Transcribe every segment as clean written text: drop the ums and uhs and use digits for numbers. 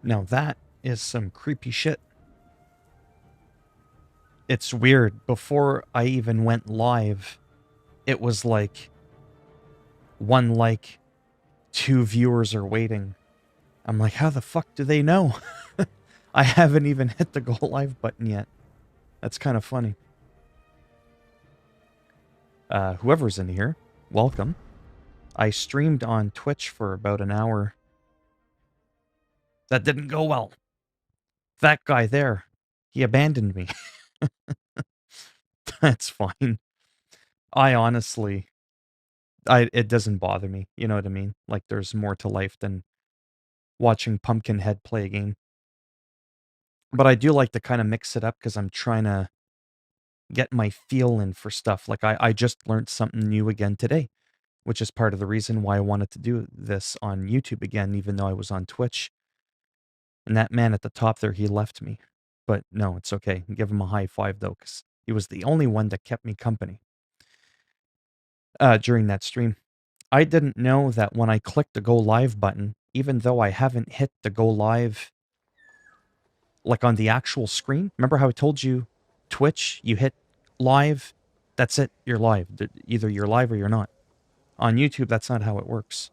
Now that is some creepy shit. It's weird. Before I even went live, it was like 1 like, 2 viewers are waiting. I'm like, how the fuck do they know? I haven't even hit the go live button yet. That's kind of funny. Whoever's in here, welcome. I streamed on Twitch for about an hour. That didn't go well. That guy there, he abandoned me. That's fine. I honestly, it doesn't bother me. You know what I mean? Like, there's more to life than watching Pumpkinhead play a game. But I do like to kind of mix it up because I'm trying to get my feel in for stuff. Like, I just learned something new again today, which is part of the reason why I wanted to do this on YouTube again, even though I was on Twitch. And that man at the top there, he left me. But no, it's okay. Give him a high five, though, because he was the only one that kept me company during that stream. I didn't know that when I clicked the go live button, even though I haven't hit the go live, like on the actual screen, remember how I told you Twitch, you hit live, that's it, you're live. Either you're live or you're not. On YouTube, that's not how it works.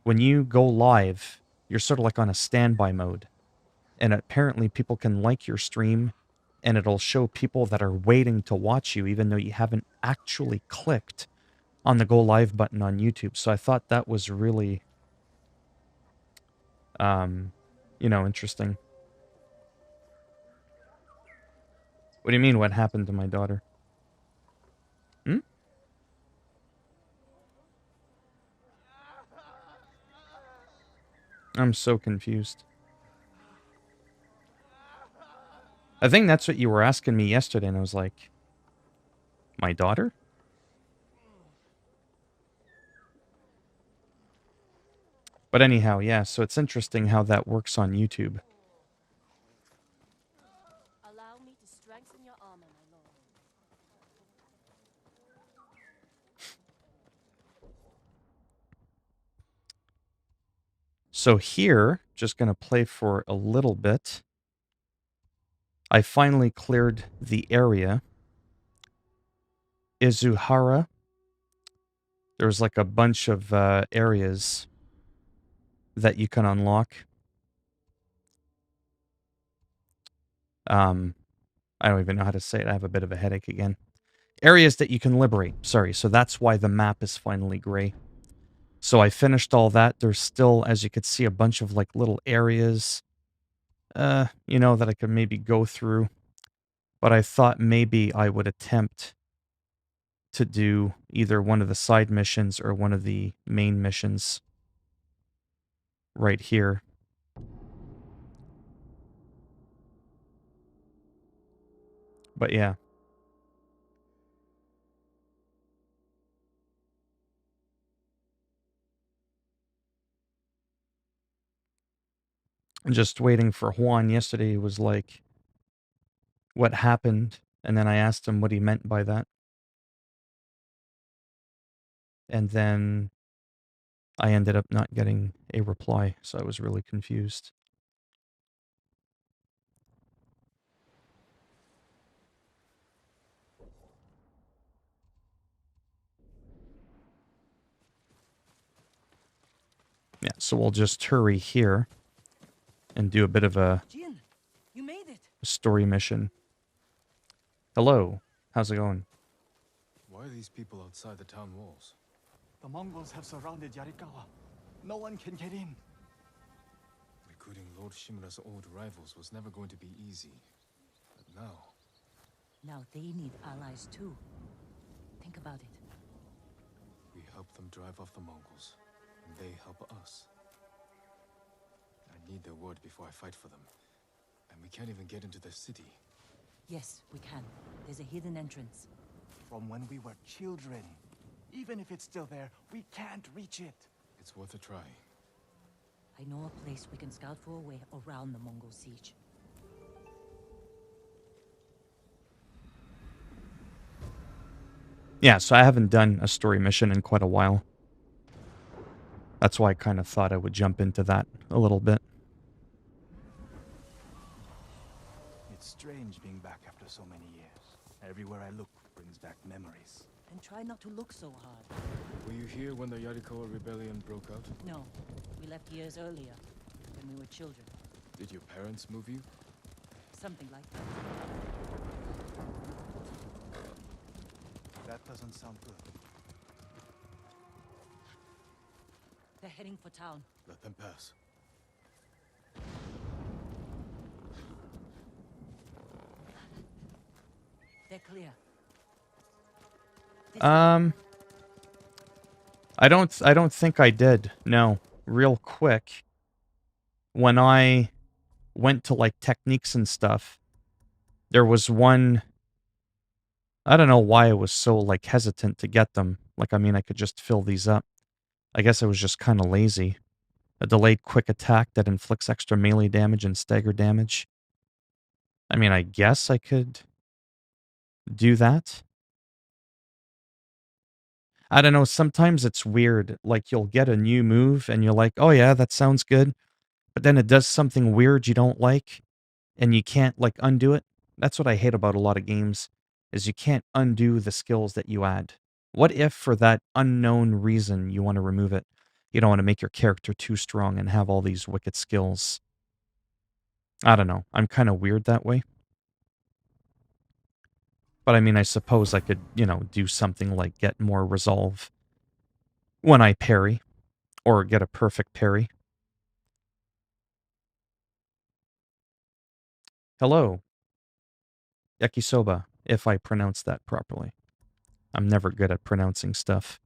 When you go live, you're sort of like on a standby mode. And apparently people can like your stream and it'll show people that are waiting to watch you even though you haven't actually clicked on the go live button on YouTube. So I thought that was really, interesting. What do you mean, what happened to my daughter? Hmm? I'm so confused. I think that's what you were asking me yesterday, and I was like, my daughter? But anyhow, yeah, so it's interesting how that works on YouTube. Allow me to strengthen your armor, my lord. So here, just going to play for a little bit. I finally cleared the area. Izuhara. There was like a bunch of areas that you can unlock. I don't even know how to say it. I have a bit of a headache again. Areas that you can liberate. Sorry, so that's why the map is finally gray. So I finished all that. There's still, as you could see, a bunch of like little areas, that I could maybe go through. But I thought maybe I would attempt to do either one of the side missions or one of the main missions right here. But yeah. Just waiting for Juan. Yesterday he was like, what happened? And then I asked him what he meant by that. And then I ended up not getting a reply, so I was really confused. Yeah, so we'll just hurry here and do a bit of a Jin, you made it. story mission. Hello, how's it going? Why are these people outside the town walls? The Mongols have surrounded Yarikawa. No one can get in. Recruiting Lord Shimura's old rivals was never going to be easy. But now... Now they need allies too. Think about it. we help them drive off the Mongols, and they help us. I need their word before I fight for them. And we can't even get into their city. Yes, we can. There's a hidden entrance. From when we were children. Even if it's still there, we can't reach it. It's worth a try. I know a place we can scout for a way around the Mongol siege. Yeah, so I haven't done a story mission in quite a while. That's why I kind of thought I would jump into that a little bit. strange being back after so many years. Everywhere I look brings back memories. And try not to look so hard. Were you here when the Yarikawa rebellion broke out? No, we left years earlier, when we were children. Did your parents move you? Something like that. That doesn't sound good. They're heading for town. Let them pass. They're clear. I don't think I did. No. Real quick. When I went to like techniques and stuff, there was one. I don't know why I was so like hesitant to get them. Like, I mean, I could just fill these up. I guess I was just kind of lazy. A delayed quick attack that inflicts extra melee damage and stagger damage. I mean, I guess I could do that. I don't know, sometimes it's weird. Like, you'll get a new move and you're like, oh yeah, that sounds good. But then it does something weird you don't like and you can't like undo it. That's what I hate about a lot of games, is you can't undo the skills that you add. What if for that unknown reason you want to remove it? You don't want to make your character too strong and have all these wicked skills. I don't know. I'm kind of weird that way. But I mean, I suppose I could, do something like get more resolve when I parry, or get a perfect parry. Hello, yakisoba, if I pronounce that properly. I'm never good at pronouncing stuff.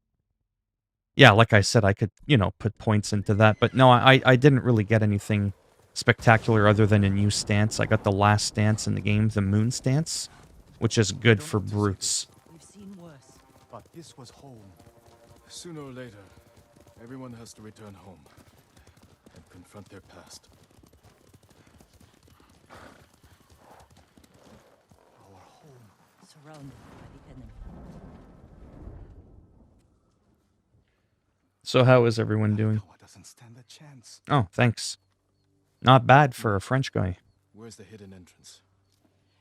Yeah, like I said, I could, put points into that. But no, I didn't really get anything spectacular other than a new stance. I got the last stance in the game, the moon stance, which is good for brutes. We've seen worse. But this was home. Sooner or later, everyone has to return home and confront their past. Our home. Surrounded by the enemy. So how is everyone doing? Yarikawa doesn't stand a chance. Oh, thanks. Not bad for a French guy. Where's the hidden entrance?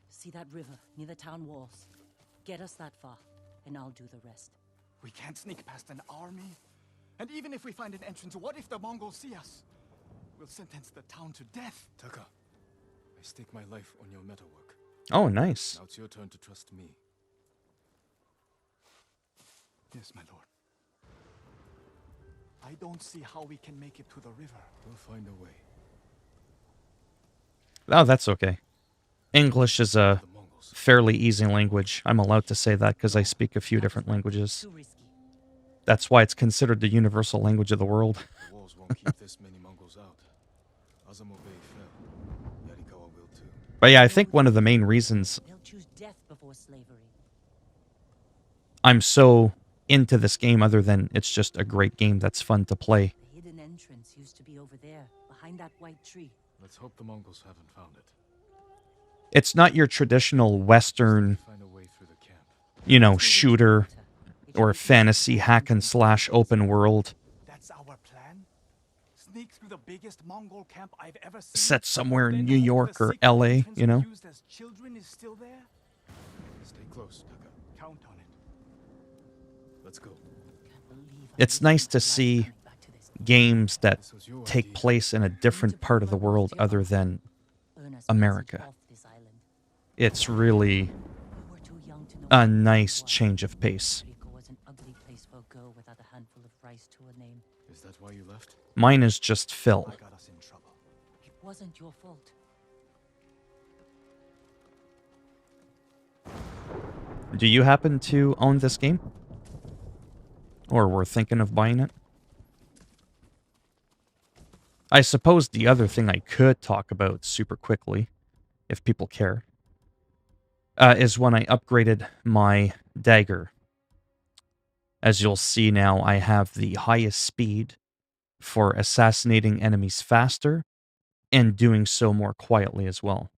See that river near the town walls? Get us that far, and I'll do the rest. We can't sneak past an army. And even if we find an entrance, what if the Mongols see us? We'll sentence the town to death. Taka, I stake my life on your metalwork. Oh, nice. Now it's your turn to trust me. Yes, my lord. I don't see how we can make it to the river. We'll find a way. Oh, that's okay. English is a The Mongols. fairly easy language. I'm allowed to say that because I speak a few different languages. Too risky. That's why it's considered the universal language of the world. The walls won't keep this many Mongols out. Azamo Bay fell. Yarikawa will too. But yeah, I think one of the main reasons They'll choose death before slavery. I'm so into this game, other than it's just a great game that's fun to play. The hidden entrance used to be over there, behind that white tree. Let's hope the Mongols haven't found it. It's not your traditional Western, Find a way through the camp. shooter or fantasy hack and slash open world That's our plan? Sneak through the biggest Mongol camp I've ever seen. set somewhere in Then New hope York the or secret LA, entrance we used as children is still there? Stay close, Taka. Count on it. Let's go. Can't believe It's I'm nice risking to my life see coming back to this. games that This was your take idea. place in a different part of the world other than Earn us America. passage off this island. it's really We were too young to know a what nice it was. change of pace. Rico was an ugly place for a girl without a handful of rice to her name. Is that why you left? Mine is just Phil. I got us in trouble. It wasn't your fault. Do you happen to own this game? Or were thinking of buying it? I suppose the other thing I could talk about super quickly, if people care, is when I upgraded my dagger. As you'll see now, I have the highest speed for assassinating enemies faster and doing so more quietly as well.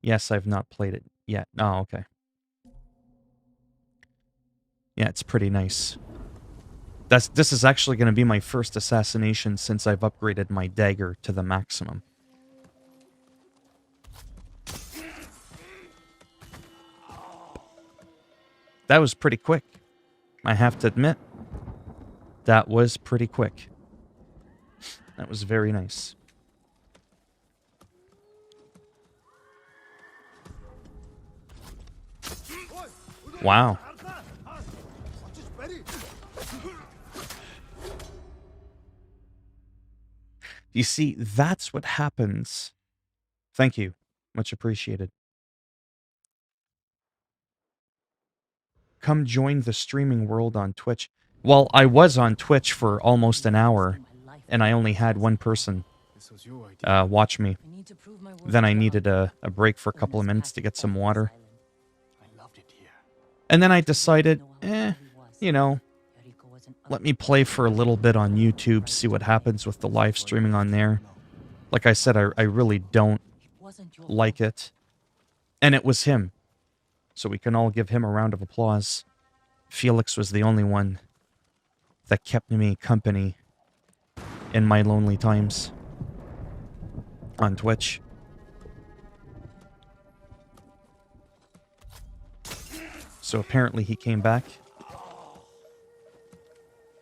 Yes, I've not played it yet. Oh, okay. Yeah, it's pretty nice. This is actually going to be my first assassination since I've upgraded my dagger to the maximum. That was pretty quick. I have to admit. That was pretty quick. That was very nice. Wow. You see, that's what happens. Thank you. Much appreciated. Come join the streaming world on Twitch. Well, I was on Twitch for almost an hour, and I only had one person This was your idea. watch me. I need to prove my worth Then to I your needed uncle. a break for a couple of Ernest minutes to passed get some off this water. island. I loved it here. And then I decided, Know how good he was. you know, Jericho was an let me play for a little bit on YouTube, see what happens with the live streaming on there. Like I said, I really don't It wasn't your like fault. it. And it was him. So we can all give him a round of applause. Felix was the only one that kept me company in my lonely times on Twitch. So apparently he came back.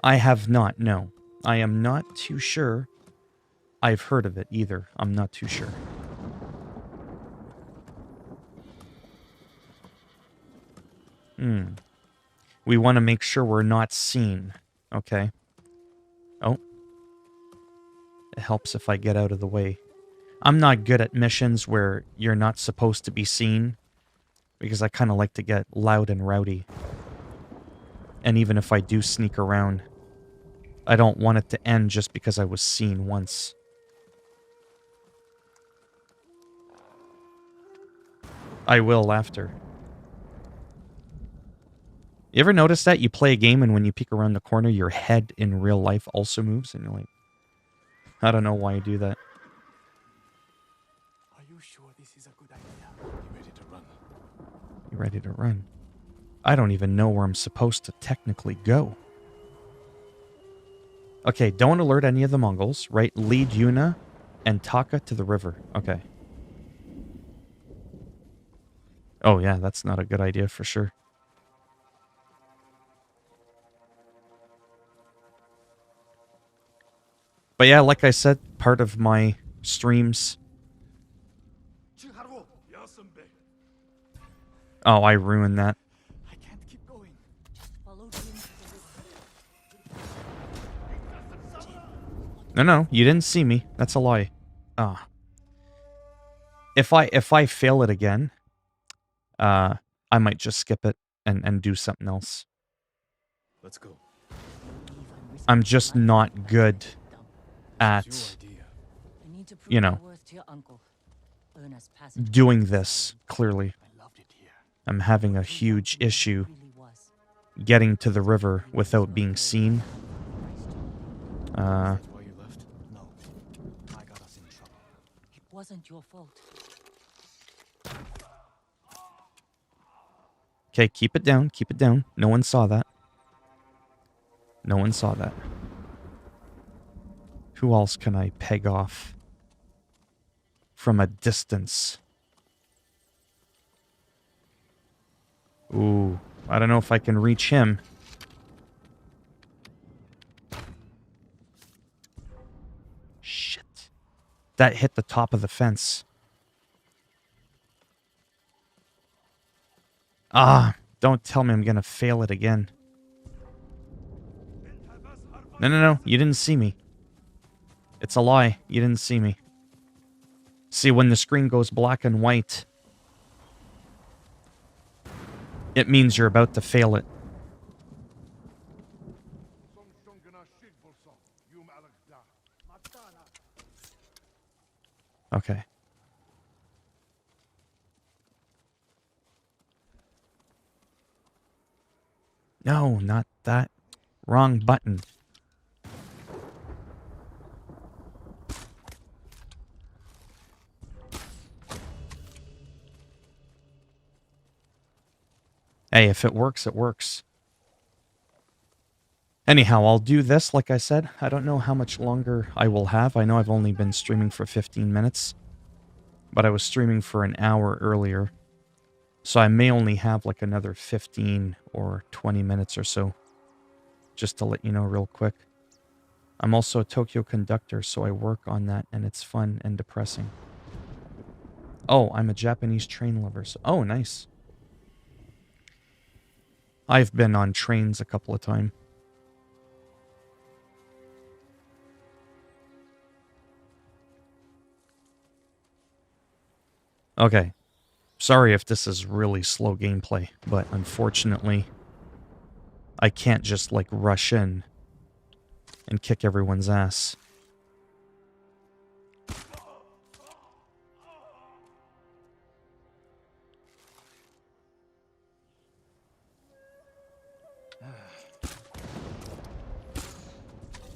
I have not, no. I am not too sure. I've heard of it either. I'm not too sure. We want to make sure we're not seen. Okay. Oh. It helps if I get out of the way. I'm not good at missions where you're not supposed to be seen, because I kind of like to get loud and rowdy. And even if I do sneak around, I don't want it to end just because I was seen once. I will after. You ever notice that? You play a game and when you peek around the corner, your head in real life also moves? And you're like, I don't know why you do that. Are you sure this is a good idea? You ready to run? You ready to run? I don't even know where I'm supposed to technically go. Okay, don't alert any of the Mongols, right? Lead Yuna and Taka to the river. Okay. Oh yeah, that's not a good idea for sure. But yeah, like I said, part of my streams... Oh, I ruined that. I can't keep going. Follow him to the river. No, you didn't see me. That's a lie. Ah. If I fail it again, I might just skip it and do something else. Let's go. I'm just not good at Your idea. I need to prove you my know, worth to your uncle. Ernest passed doing off this this, island. clearly. I loved it here. I'm having a huge issue Really was. getting to the river without being seen. Is that why you left? No, I got us in trouble. It wasn't your fault. Okay, keep it down, keep it down. No one saw that. No one saw that. Who else can I peg off from a distance? Ooh, I don't know if I can reach him. Shit. That hit the top of the fence. Ah, don't tell me I'm gonna fail it again. No, you didn't see me. It's a lie. You didn't see me. See, when the screen goes black and white, it means you're about to fail it. Okay. No, not that. Wrong button. Hey, if it works, it works. Anyhow, I'll do this, like I said. I don't know how much longer I will have. I know I've only been streaming for 15 minutes. But I was streaming for an hour earlier. So I may only have like another 15 or 20 minutes or so, just to let you know real quick. I'm also a Tokyo conductor, so I work on that, and it's fun and depressing. Oh, I'm a Japanese train lover. So, oh, nice. I've been on trains a couple of times. Okay. Sorry if this is really slow gameplay, but unfortunately, I can't just, like, rush in and kick everyone's ass.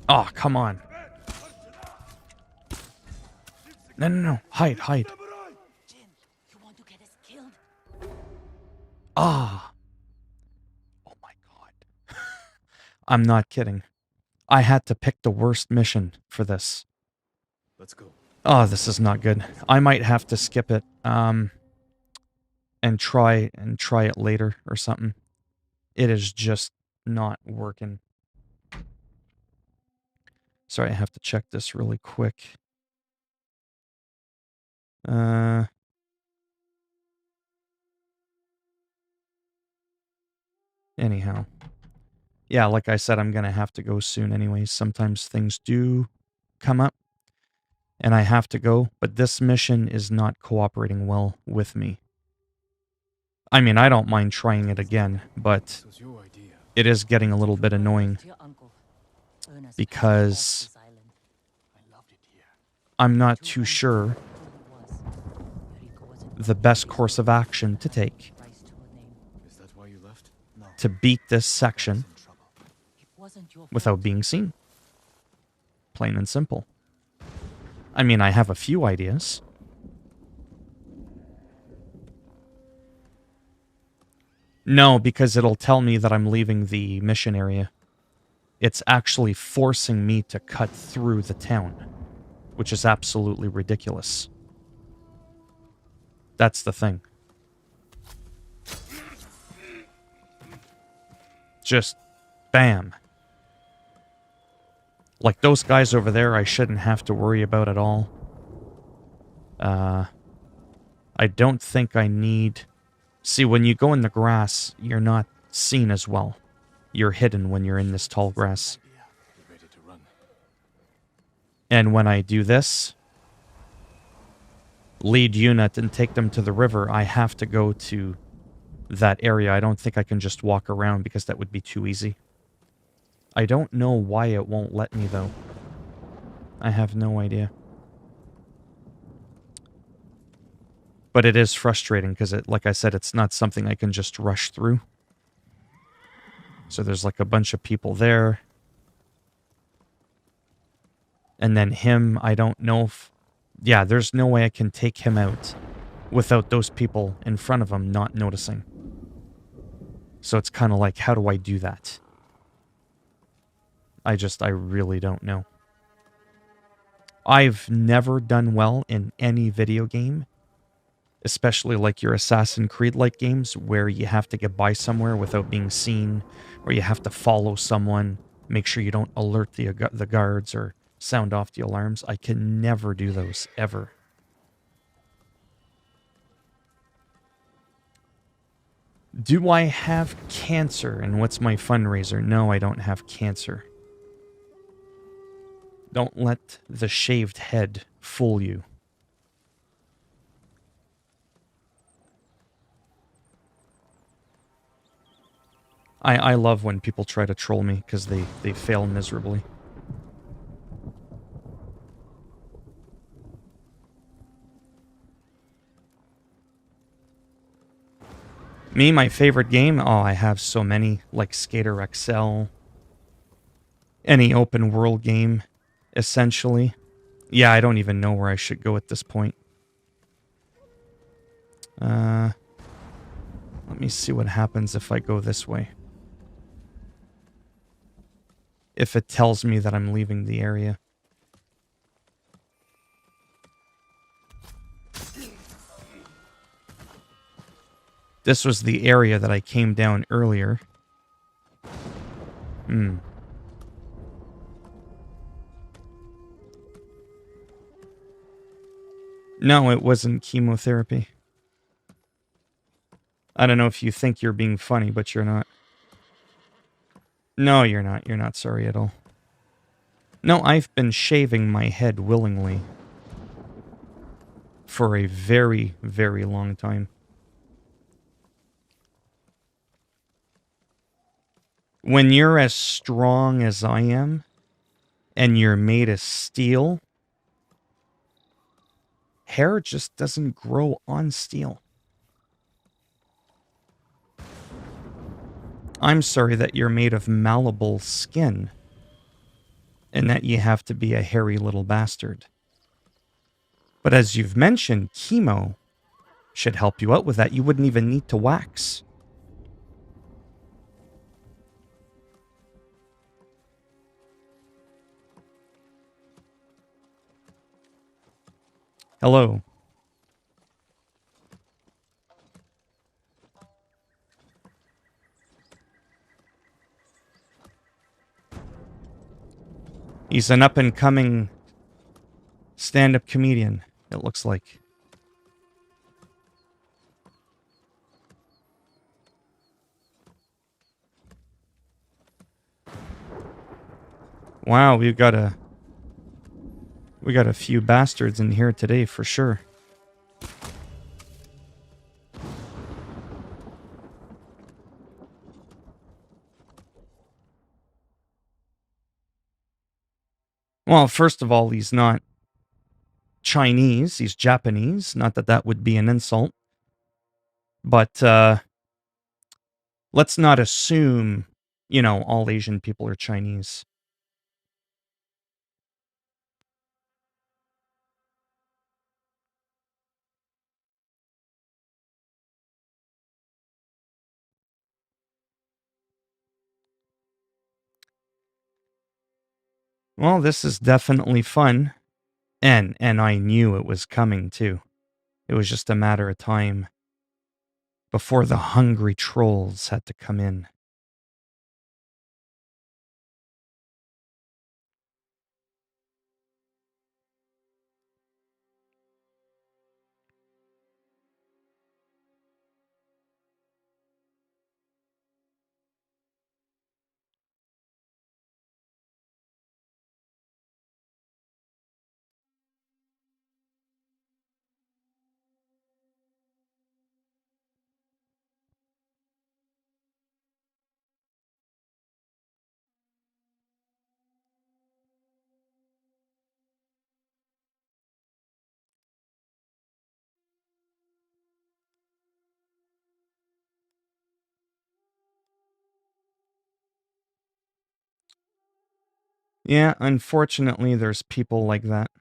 Oh, come on. No, no, no. Hide, hide. Jin, you want to get us killed? Ah. Oh my god. I'm not kidding. I had to pick the worst mission for this. Let's go. Oh, this is not good. I might have to skip it, and try it later or something. It is just not working. Sorry, I have to check this really quick. Anyhow. Yeah, like I said, I'm gonna have to go soon anyways. Sometimes things do come up, and I have to go, but this mission is not cooperating well with me. I mean, I don't mind trying it again, but This was your idea. it is getting a little bit annoying To your uncle. Earn us because passage off this island. I loved it here. I'm not To too find sure out who he was. Eureka wasn't the best course of action to take price to a name. Is that why you left? No. to beat this section In trouble. It wasn't your without fault. being seen. Plain and simple. I mean, I have a few ideas. No, because it'll tell me that I'm leaving the mission area. It's actually forcing me to cut through the town, which is absolutely ridiculous. That's the thing. Just bam. Like those guys over there, I shouldn't have to worry about at all. I don't think I need... See, when you go in the grass, you're not seen as well. You're hidden when you're in this tall grass. You ready to run? And when I do this, lead unit and take them to the river, I have to go to that area. I don't think I can just walk around because that would be too easy. I don't know why it won't let me, though. I have no idea. But it is frustrating because, like I said, it's not something I can just rush through. So there's like a bunch of people there. And then him, I don't know if... Yeah, there's no way I can take him out without those people in front of him not noticing. So it's kind of like, how do I do that? I really don't know. I've never done well in any video game, especially like your Assassin's Creed-like games where you have to get by somewhere without being seen, or you have to follow someone, make sure you don't alert the guards or sound off the alarms. I can never do those, ever. Do I have cancer, and what's my fundraiser? No, I don't have cancer. Don't let the shaved head fool you. I love when people try to troll me because they fail miserably. Me, my favorite game? Oh, I have so many, like Skater XL. Any open world game, essentially. Yeah, I don't even know where I should go at this point. Let me see what happens if I go this way. If it tells me that I'm leaving the area. This was the area that I came down earlier. No, it wasn't chemotherapy. I don't know if you think you're being funny, but you're not. No, you're not. You're not sorry at all. No, I've been shaving my head willingly for a very, very long time. When you're as strong as I am, and you're made of steel, hair just doesn't grow on steel. I'm sorry that you're made of malleable skin, and that you have to be a hairy little bastard. But as you've mentioned, chemo should help you out with that. You wouldn't even need to wax. Hello. He's an up-and-coming stand-up comedian, it looks like. Wow, we got a few bastards in here today for sure. Well, first of all, he's not Chinese, he's Japanese. Not that that would be an insult. But let's not assume, all Asian people are Chinese. Well, this is definitely fun. And I knew it was coming too. It was just a matter of time before the hungry trolls had to come in. Yeah, unfortunately, there's people like that.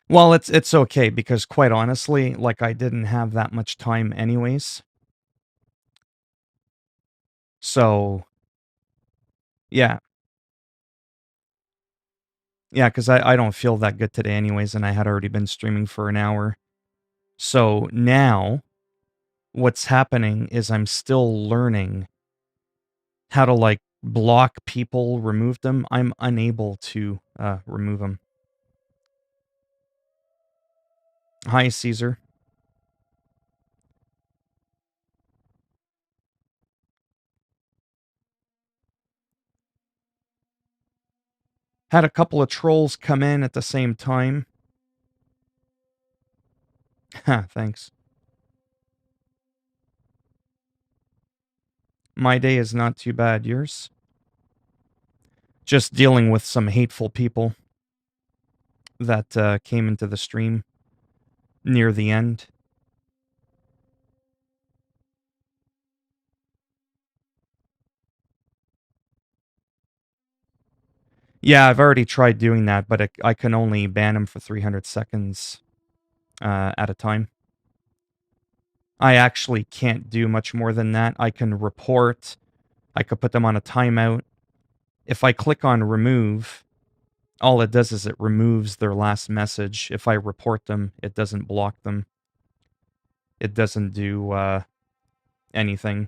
Well, it's okay because quite honestly, like I didn't have that much time anyways. So, yeah. Yeah, because I don't feel that good today anyways, and I had already been streaming for an hour. So now what's happening is I'm still learning how to like block people, remove them. I'm unable to remove them. Hi, Caesar. Had a couple of trolls come in at the same time. Ha, thanks. My day is not too bad. Yours? Just dealing with some hateful people that came into the stream. near the end. Yeah, I've already tried doing that, but I can only ban them for 300 seconds at a time. I actually can't do much more than that. I can report. I could put them on a timeout. If I click on remove, all it does is it removes their last message. If I report them, it doesn't block them. It doesn't do anything.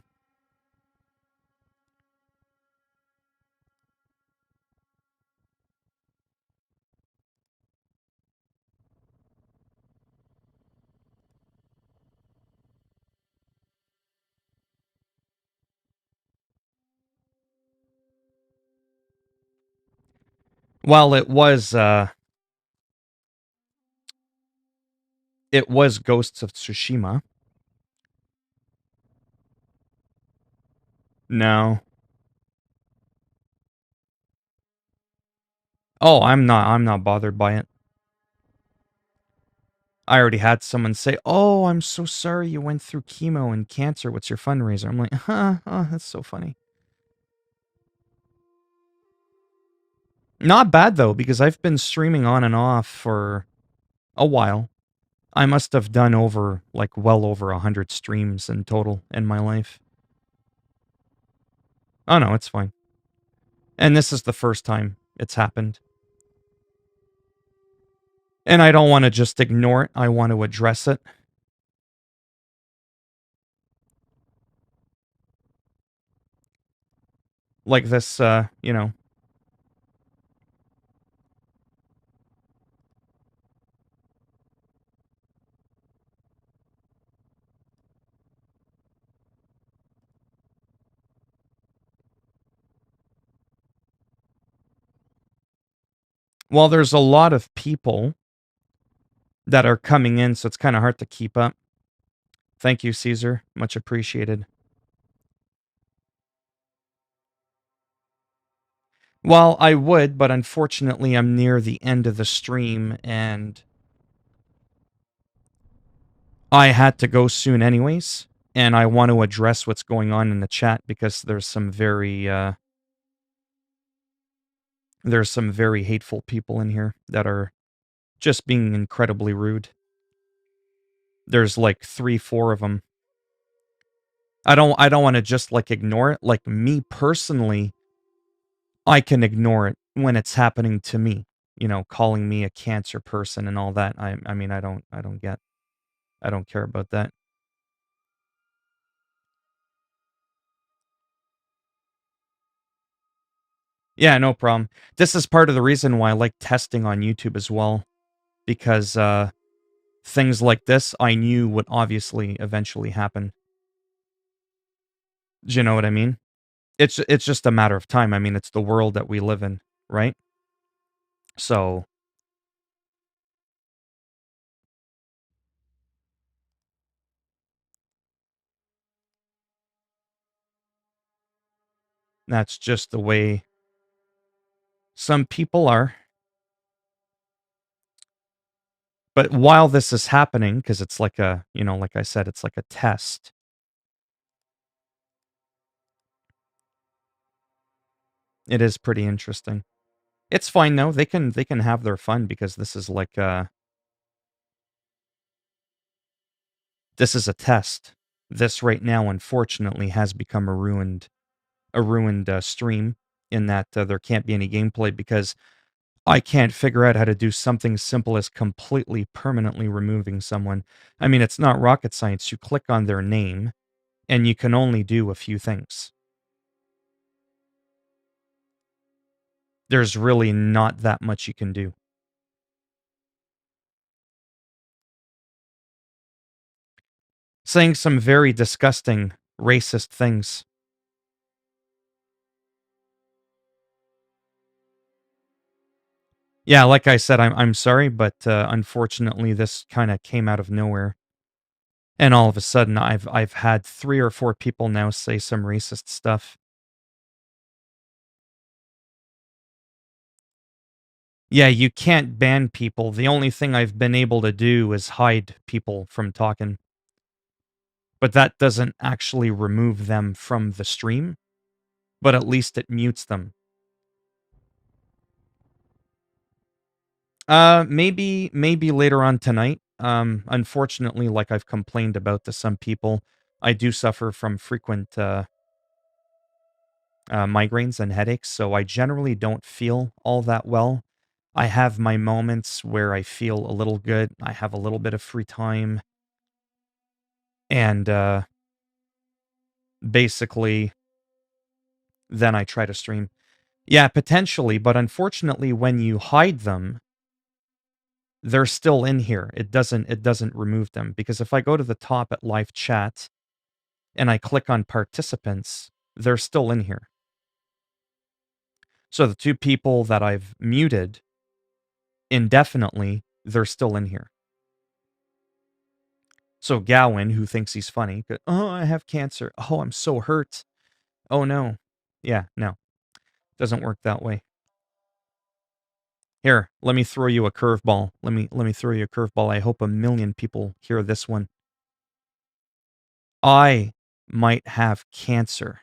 Well, it was Ghosts of Tsushima. No. Oh, I'm not bothered by it. I already had someone say, "Oh, I'm so sorry you went through chemo and cancer. What's your fundraiser?" I'm like, "Huh, oh, that's so funny." Not bad though, because I've been streaming on and off for a while. I must have done well over 100 streams in total in my life. Oh no, it's fine. And this is the first time it's happened. And I don't want to just ignore it. I want to address it. Like this, Well, there's a lot of people that are coming in, so it's kind of hard to keep up. Thank you, Caesar. Much appreciated. Well, I would, but unfortunately, I'm near the end of the stream and I had to go soon, anyways. And I want to address what's going on in the chat because there's some very hateful people in here that are just being incredibly rude. There's like 3, 4 of them. I don't want to just like ignore it. Like me personally, I can ignore it when it's happening to me. You know, calling me a cancer person and all that. I mean, I don't care about that. Yeah, no problem. This is part of the reason why I like testing on YouTube as well, because things like this I knew would obviously eventually happen. Do you know what I mean? It's just a matter of time. I mean, it's the world that we live in, right? So that's just the way some people are. But while this is happening, because it's like like I said, it's like a test. It is pretty interesting. It's fine though. They can have their fun because this is like this is a test. This right now, unfortunately, has become a ruined stream in that there can't be any gameplay because I can't figure out how to do something simple as completely permanently removing someone. I mean, it's not rocket science. You click on their name and you can only do a few things. There's really not that much you can do. Saying some very disgusting, racist things. Yeah, like I said, I'm sorry, but unfortunately, this kind of came out of nowhere, and all of a sudden, I've had 3 or 4 people now say some racist stuff. Yeah, you can't ban people. The only thing I've been able to do is hide people from talking. But that doesn't actually remove them from the stream, but at least it mutes them. Maybe later on tonight. Unfortunately, like I've complained about to some people, I do suffer from frequent migraines and headaches, so I generally don't feel all that well. I have my moments where I feel a little good. I have a little bit of free time, and basically, then I try to stream. Yeah, potentially, but unfortunately, when you hide them, they're still in here. It doesn't remove them, because if I go to the top at live chat and I click on participants, they're still in here. So the two people that I've muted indefinitely, they're still in here. So Gowan, who thinks he's funny, oh, I have cancer. Oh, I'm so hurt. Oh no. Yeah, no. Doesn't work that way. Here, let me throw you a curveball. Let me throw you a curveball. I hope 1,000,000 people hear this one. I might have cancer,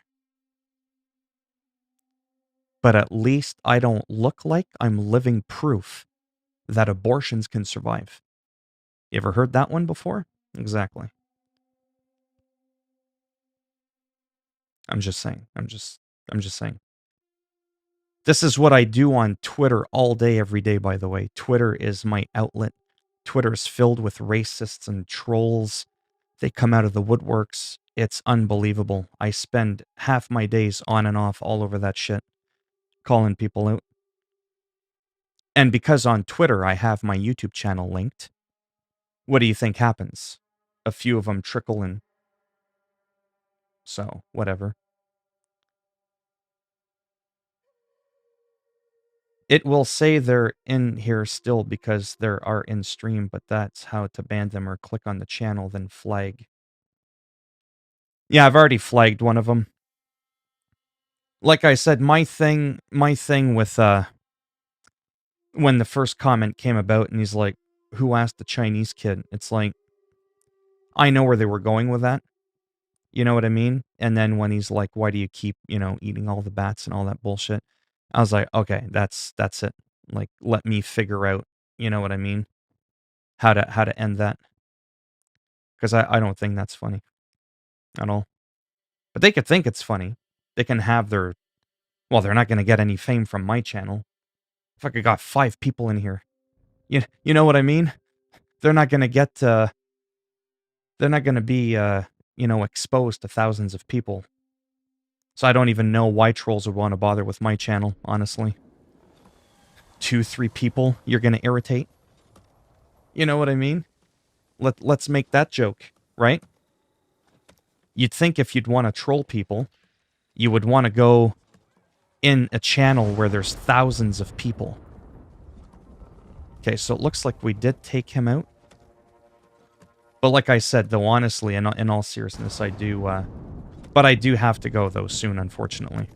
but at least I don't look like I'm living proof that abortions can survive. You ever heard that one before? Exactly. I'm just saying. I'm just saying. This is what I do on Twitter all day, every day, by the way. Twitter is my outlet. Twitter is filled with racists and trolls. They come out of the woodworks. It's unbelievable. I spend half my days on and off all over that shit, calling people out. And because on Twitter I have my YouTube channel linked, what do you think happens? A few of them trickle in. So, whatever. It will say they're in here still because they are in stream, but that's how to ban them, or click on the channel, then flag. Yeah, I've already flagged one of them. Like I said, my thing with when the first comment came about and he's like, who asked the Chinese kid? It's like, I know where they were going with that. You know what I mean? And then when he's like, why do you keep, eating all the bats and all that bullshit? I was like, okay, that's it. Like, let me figure out, you know what I mean? How to end that. Because I don't think that's funny at all. But they could think it's funny. They can have their, well, they're not going to get any fame from my channel. If I could got 5 people in here. You know what I mean? They're not going to get, they're not going to be, exposed to thousands of people. So I don't even know why trolls would want to bother with my channel, honestly. 2, 3 people you're going to irritate. You know what I mean? Let's make that joke, right? You'd think if you'd want to troll people, you would want to go in a channel where there's thousands of people. Okay, so it looks like we did take him out. But like I said, though, honestly, in all seriousness, I do, but I do have to go, though, soon, unfortunately.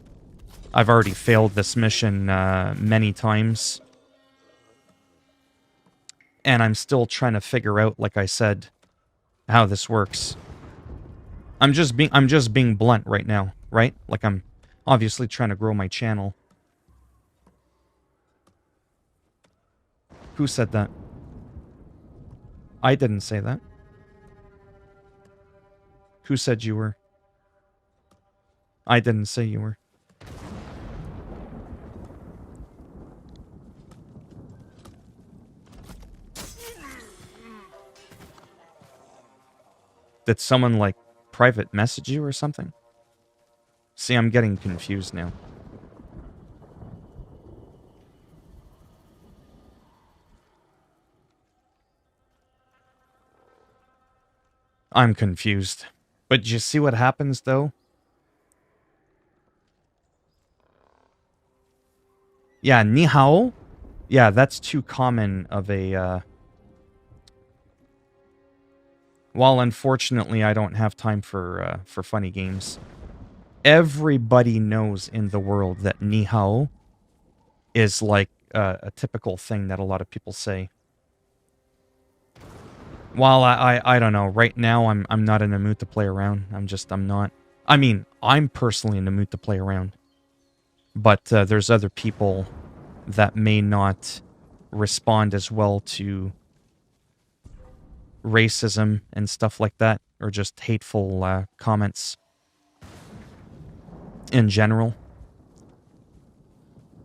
I've already failed this mission many times. And I'm still trying to figure out, like I said, how this works. I'm just being blunt right now, right? Like, I'm obviously trying to grow my channel. Who said that? I didn't say that. Who said you were? I didn't say you were. Did someone, like, private message you or something? See, I'm getting confused now. I'm confused. But you see what happens, though? Yeah, ni hao? Yeah, that's too common of a, Well, unfortunately, I don't have time for funny games. Everybody knows in the world that ni hao is like a typical thing that a lot of people say. Well, I don't know. Right now, I'm not in the mood to play around. I'm not. I mean, I'm personally in the mood to play around. But there's other people that may not respond as well to racism and stuff like that, or just hateful comments in general.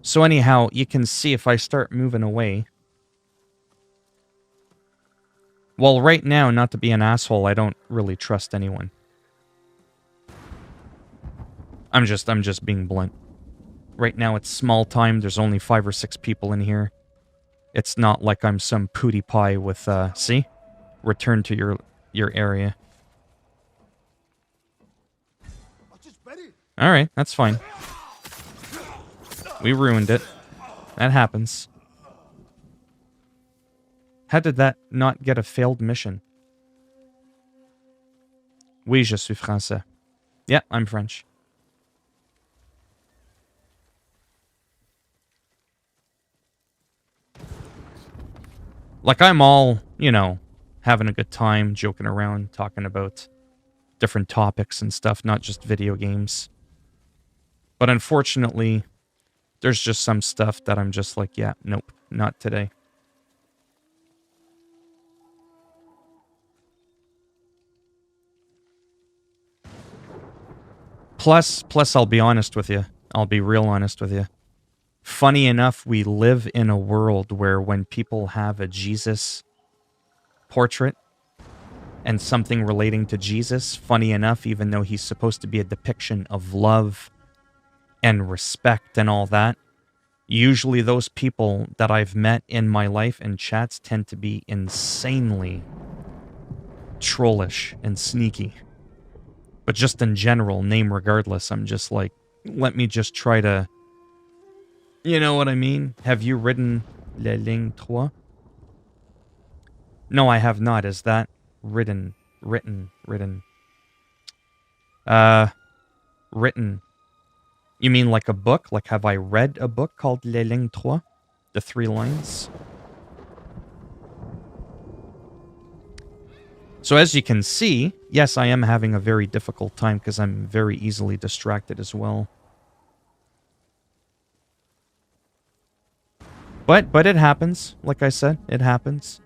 So anyhow, you can see if I start moving away. Well, right now, not to be an asshole, I don't really trust anyone. I'm just being blunt. Right now, it's small time. There's only 5 or 6 people in here. It's not like I'm some pootie pie with, see? Return to your area. Alright, that's fine. We ruined it. That happens. How did that not get a failed mission? Oui, je suis français. Yeah, I'm French. Like, I'm all, you know, having a good time, joking around, talking about different topics and stuff, not just video games. But unfortunately, there's just some stuff that I'm just like, yeah, nope, not today. Plus, I'll be honest with you. I'll be real honest with you. Funny enough, we live in a world where when people have a Jesus portrait and something relating to Jesus, funny enough, even though he's supposed to be a depiction of love and respect and all that, usually those people that I've met in my life in chats tend to be insanely trollish and sneaky. But just in general, name regardless, I'm just like, let me just try to... You know what I mean? Have you ridden La Ligne 3? No, I have not. Is that written? Written. You mean like a book? Like, have I read a book called La Ligne 3? The 3 lines? So as you can see, yes, I am having a very difficult time because I'm very easily distracted as well. But it happens. Like I said, it happens.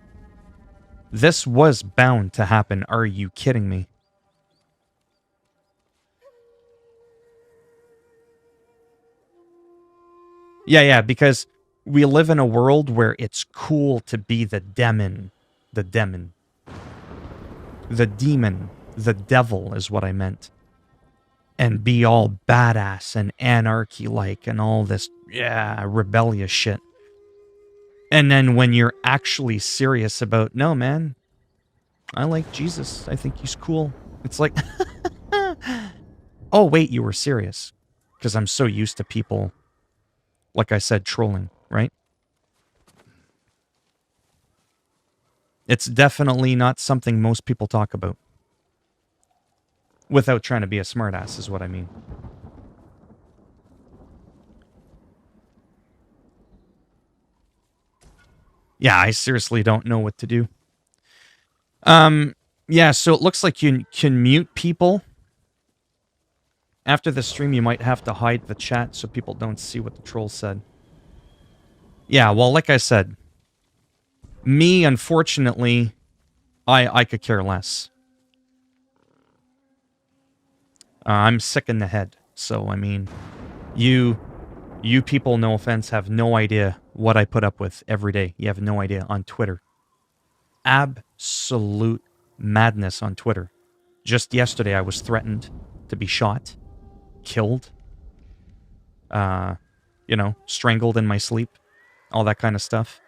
This was bound to happen. Are you kidding me? Yeah, because we live in a world where it's cool to be the demon. The demon. The demon. The devil is what I meant. And be all badass and anarchy-like and all this, yeah, rebellious shit. And then when you're actually serious about, no, man, I like Jesus. I think he's cool. It's like, oh, wait, you were serious. Because I'm so used to people, like I said, trolling, right? It's definitely not something most people talk about. Without trying to be a smartass, is what I mean. Yeah, I seriously don't know what to do. Yeah, so it looks like you can mute people. After the stream, you might have to hide the chat so people don't see what the troll said. Yeah, well, like I said, me, unfortunately, I could care less. I'm sick in the head, so, I mean, you people, no offense, have no idea what I put up with every day. You have no idea on Twitter. Absolute madness on Twitter. Just yesterday, I was threatened to be shot, killed, you know, strangled in my sleep, all that kind of stuff.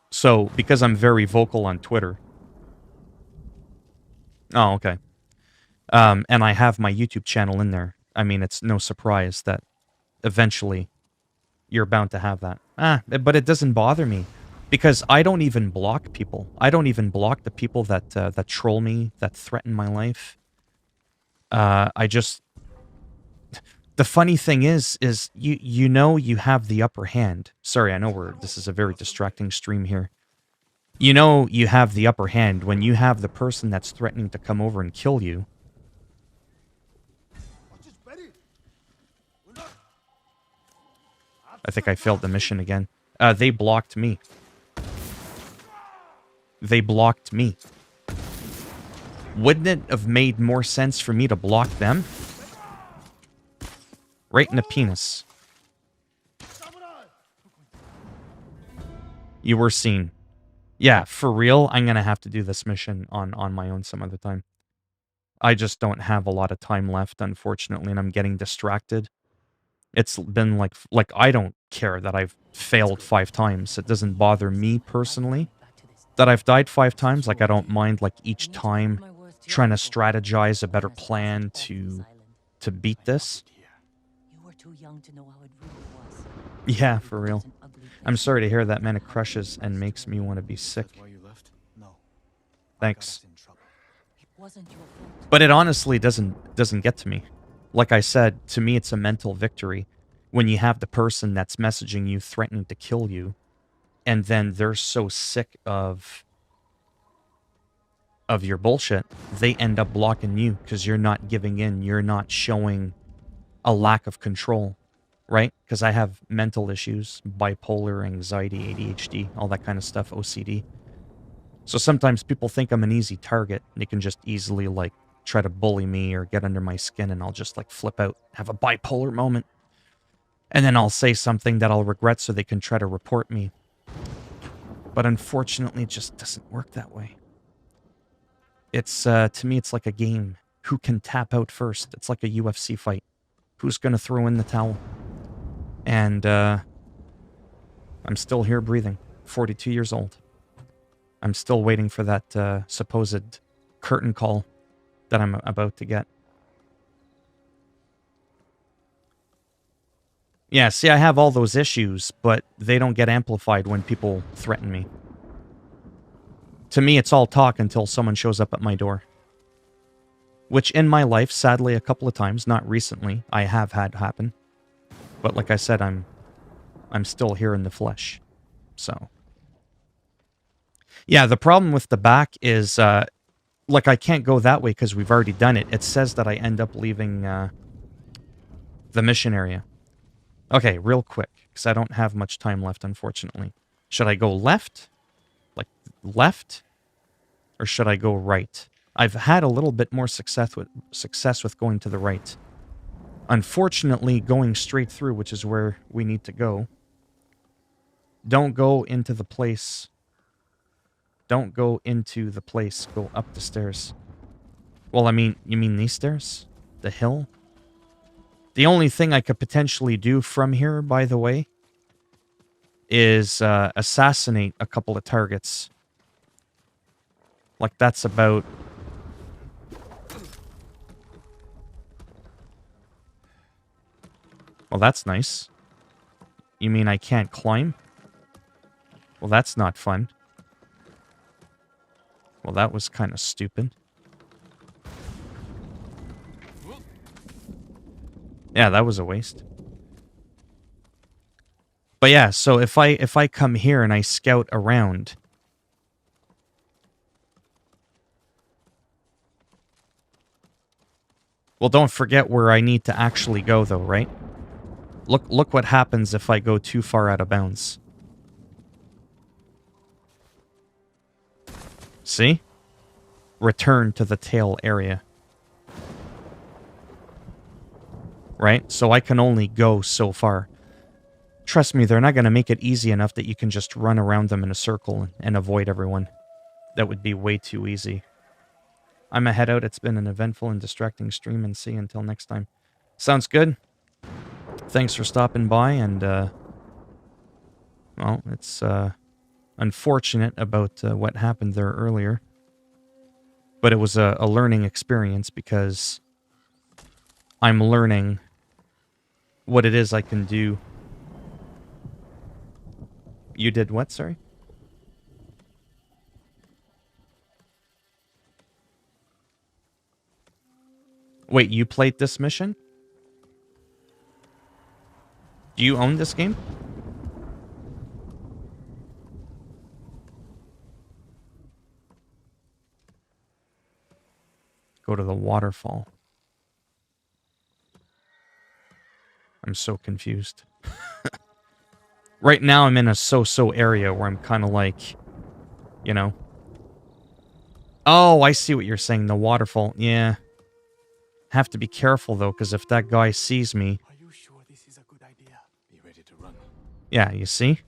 So, because I'm very vocal on Twitter... Oh, okay. And I have my YouTube channel in there. I mean, it's no surprise that eventually you're bound to have that. But it doesn't bother me because I don't even block people. I don't even block the people that that troll me, that threaten my life. I just... The funny thing is you know you have the upper hand. Sorry, I know this is a very distracting stream here. You know you have the upper hand when you have the person that's threatening to come over and kill you. I think I failed the mission again. They blocked me. They blocked me. Wouldn't it have made more sense for me to block them? Right in the penis. You were seen. Yeah, for real, I'm gonna have to do this mission on my own some other time. I just don't have a lot of time left, unfortunately, and I'm getting distracted. It's been like I don't care that I've failed 5 times. It doesn't bother me personally that I've died 5 times. Like, I don't mind, like, each time trying to strategize a better plan to beat this. You were too young to know how it really was. Yeah, for real. I'm sorry to hear that, man. It crushes and makes me want to be sick. That's why you left? No. Thanks. In trouble. It wasn't your fault. But it honestly doesn't get to me. Like I said, to me it's a mental victory when you have the person that's messaging you threatening to kill you, and then they're so sick of your bullshit, they end up blocking you because you're not giving in, you're not showing a lack of control, right? Because I have mental issues, bipolar, anxiety, ADHD, all that kind of stuff, OCD. So sometimes people think I'm an easy target. They can just easily, like, try to bully me or get under my skin, and I'll just, like, flip out, have a bipolar moment. And then I'll say something that I'll regret so they can try to report me. But unfortunately, it just doesn't work that way. It's, to me, it's like a game. Who can tap out first? It's like a UFC fight. Who's gonna throw in the towel? And, I'm still here breathing. 42 years old. I'm still waiting for that, supposed curtain call that I'm about to get. Yeah, see, I have all those issues, but they don't get amplified when people threaten me. To me, it's all talk until someone shows up at my door. Which in my life, sadly, a couple of times, not recently, I have had happen. But like I said, I'm still here in the flesh. So. Yeah, the problem with the back is, like, I can't go that way because we've already done it. It says that I end up leaving, the mission area. Okay, real quick, because I don't have much time left, unfortunately. Should I go left? Like, left? Or should I go right? I've had a little bit more success with going to the right. Unfortunately, going straight through, which is where we need to go. Don't go into the place. Don't go into the place. Go up the stairs. Well, I mean, you mean these stairs? The hill? The only thing I could potentially do from here, by the way, is assassinate a couple of targets. Like, that's about... Well, that's nice. You mean I can't climb? Well, that's not fun. Well, that was kind of stupid. Yeah, that was a waste. But yeah, so if I come here and I scout around... Well, don't forget where I need to actually go, though, right? Look what happens if I go too far out of bounds. See? Return to the tail area. Right? So I can only go so far. Trust me, they're not going to make it easy enough that you can just run around them in a circle and avoid everyone. That would be way too easy. I'm a head out. It's been an eventful and distracting stream, and see you until next time. Sounds good. Thanks for stopping by, and, well, it's, unfortunate about what happened there earlier. But it was a learning experience because I'm learning what it is I can do. You did what, sorry? Wait, you played this mission? Do you own this game? Go to the waterfall. I'm so confused. Right now I'm in a so-so area where I'm kind of like, you know. Oh, I see what you're saying, the waterfall. Yeah. Have to be careful though, because if that guy sees me... Are you sure this is a good idea? Be ready to run. Yeah, you see?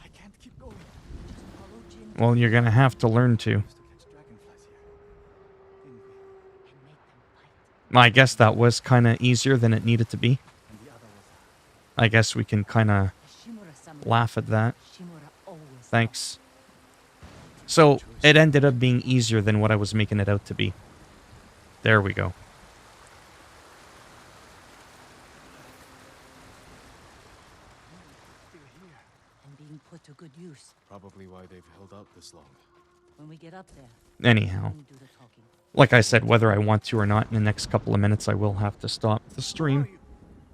I can't keep going. Just follow Jin Well, you're gonna have to learn to. Used to catch dragonflies here, didn't we? and make them fight. I guess that was kind of easier than it needed to be. And the other was I guess we can kind of The Shimura summoned. laugh at that. Shimura always. Thanks. So, it ended up being easier than what I was making it out to be. There we go. still here. And being put to good use. Probably why they've held out this long. When we get up there, Anyhow, we do the talking. like I said, whether I want to or not, in the next couple of minutes I will have to stop the Who are stream. you?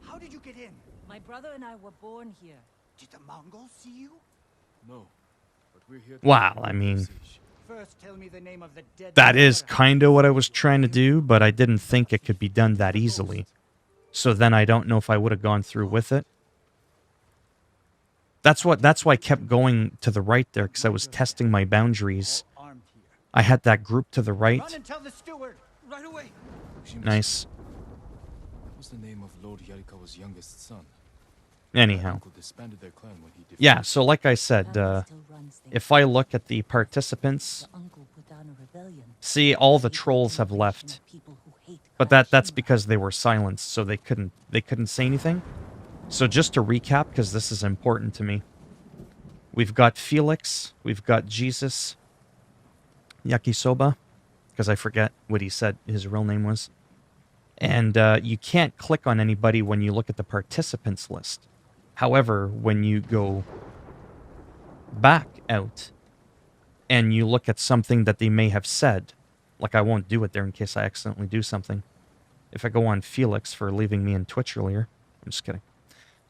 How did you get in? My brother and I were born here. Did the Mongols see you? No, but we're here to Wow, keep I them mean, siege. First, tell me the name of the dead. that is mother. kind of what I was trying to do, but I didn't think it could be done that easily. So then I don't know if I would have gone through with it. That's why I kept going to the right there, because I was testing my boundaries. All armed here. I had that group to the Run right. and tell the steward right away. Shima's- Nice. What was the name of Lord Yarikawa's youngest son? Anyhow. Uncle disbanded their clan when he defeated. Yeah, so like I said, Family still runs things. if I look at the participants, The uncle put down a rebellion. see, all the Secret trolls have generation left. of people who hate But Clan that's Shimura. because they were silenced, so they couldn't say anything. So just to recap, because this is important to me. We've got Felix, we've got Jesus, Yakisoba, because I forget what he said his real name was. And you can't click on anybody when you look at the participants list. However, when you go back out and you look at something that they may have said, like I won't do it there in case I accidentally do something. If I go on Felix for leaving me in Twitch earlier, I'm just kidding.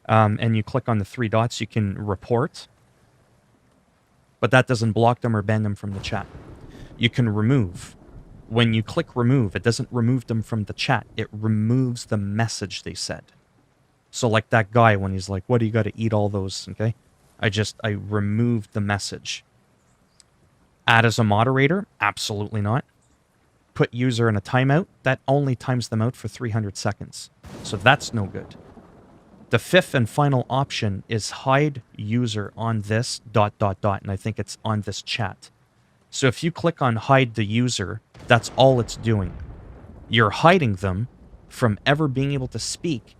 And you click on the three dots, you can report. But that doesn't block them or ban them from the chat. You can remove. When you click remove, it doesn't remove them from the chat. It removes the message they said. So like that guy when he's like, what do you got to eat all those, okay? I removed the message. Add as a moderator? Absolutely not. Put user in a timeout? That only times them out for 300 seconds. So that's no good. The fifth and final option is hide user on this ... and I think it's on this chat. So if you click on hide the user, that's all it's doing. You're hiding them from ever being able to speak,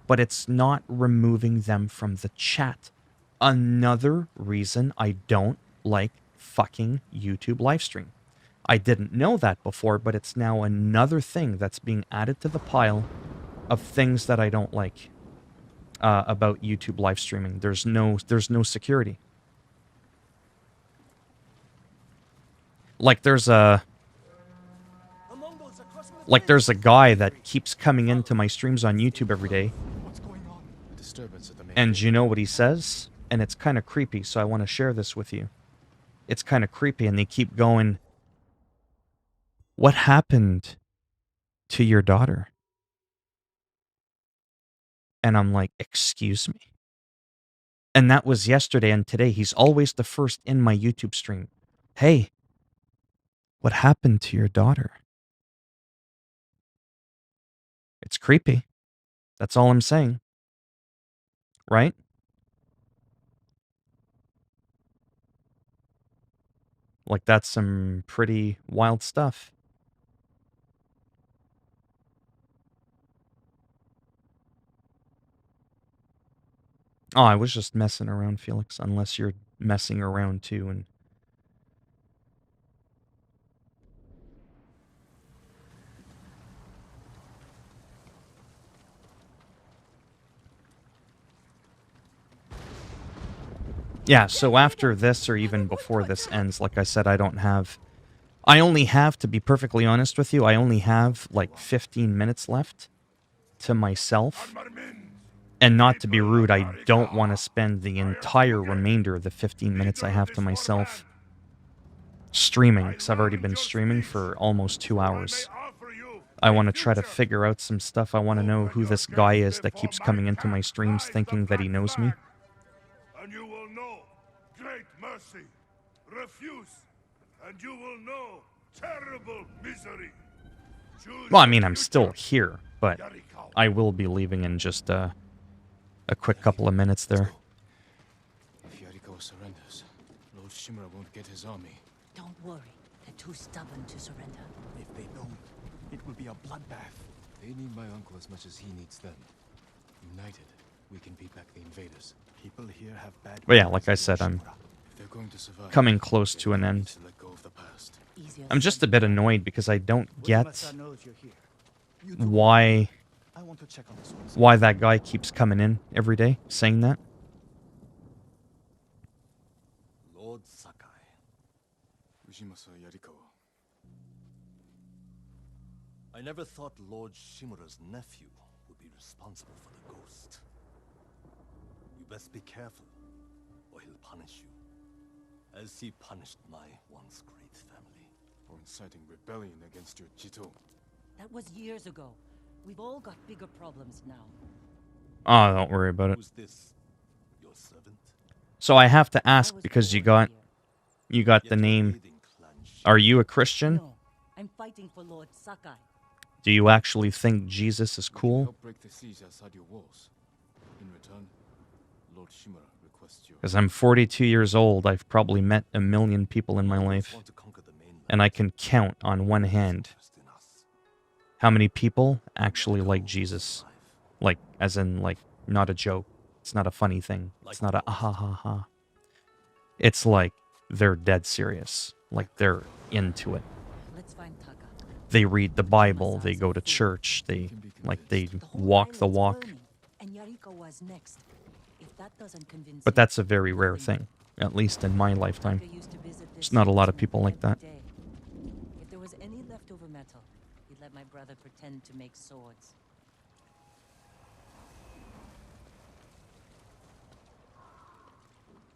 but it's not removing them from the chat. Another reason I don't like fucking YouTube livestream. I didn't know that before, but it's now another thing that's being added to the pile of things that I don't like about YouTube live streaming. There's no security. Like there's a guy that keeps coming into my streams on YouTube every day, What's going on? A disturbance at the main and gate. you know what he says? And it's kind of creepy, so I want to share this with you. It's kind of creepy, and they keep going, what happened to your daughter? And I'm like, excuse me? And that was yesterday and today. He's always the first in my YouTube stream. Hey, what happened to your daughter? It's creepy. That's all I'm saying. Right? Like, that's some pretty wild stuff. Oh, I was just messing around, Felix, unless you're messing around too. And yeah, so after this or even before this ends, like I said, I don't have I only have, to be perfectly honest with you, I only have like 15 minutes left to myself. And not to be rude, I don't want to spend the entire remainder of the 15 minutes I have to myself streaming, because I've already been streaming for almost 2 hours. I want to try to figure out some stuff. I want to know who this guy is that keeps coming into my streams thinking that he knows me. And you will know great mercy. Refuse, and you will know terrible misery. Choose Well, I your mean, I'm future, still here, but Yarikawa. I will be leaving in just a quick couple of minutes there. If Yarikawa surrenders, Lord Shimura won't get his army. Don't worry. They're too stubborn to surrender. If they don't, it will be a bloodbath. They need my uncle as much as he needs them. United, we can beat back the invaders. People here have bad. But yeah, like I said, I'm If they're going to survive, coming close they to an need end. to let go of the past. Easier I'm just a said bit than done. annoyed because I don't get Ujimasa knows you're here. You do. why I want to check on this one. why that guy keeps coming in every day saying that. Lord Sakai. Ujimasa Yarikawa. I never thought Lord Shimura's nephew would be responsible for the ghost. You best be careful, or he'll punish you, as he punished my once great family. For inciting rebellion against your Jito. That was years ago. We've all got bigger problems now. Oh, don't worry about it. Who's this? Your servant? So I have to I ask was because you born got here. the Yet name. invading clan Are you a Christian? No, I'm fighting for Lord Sakai. Do you actually think Jesus is We can cool? help break the siege outside your walls. In return, Lord Shimura requests your Because I'm 42 years old. I've probably met a million people in my Mongols life, want to conquer the mainland. and I can count on one hand Interest in us. how many people actually like Jesus. Like, as in, like, not a joke. It's not a funny thing. It's not a ah ha ha ha. It's like they're dead serious. Like they're into it. Let's find Taka. They read the Bible. They go to church. They The whole walk the island's walk. burning, and Yarikawa's next. If that doesn't convince But you, that's a very rare nothing thing, at least in my lifetime. Taka used to visit this There's not a lot of section people like every that. day. If there was any leftover metal, he'd let my brother pretend to make swords.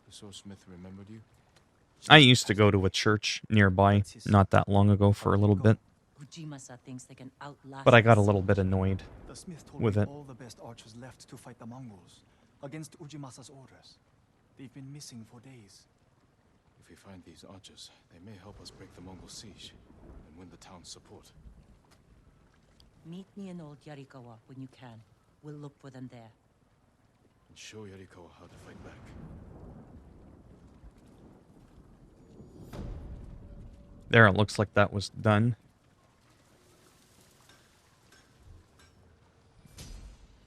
The swordsmith remembered you? I used to go to a church nearby not that long ago for a little bit, Ujimasa thinks they can outlast but I got a us. little bit annoyed. The smith told With me it. all the best archers left to fight the Mongols against Ujimasa's orders. They've been missing for days. If we find these archers, they may help us break the Mongol siege and win the town's support. Meet me in old Yarikawa when you can. We'll look for them there. And show Yarikawa how to fight back. There, it looks like that was done.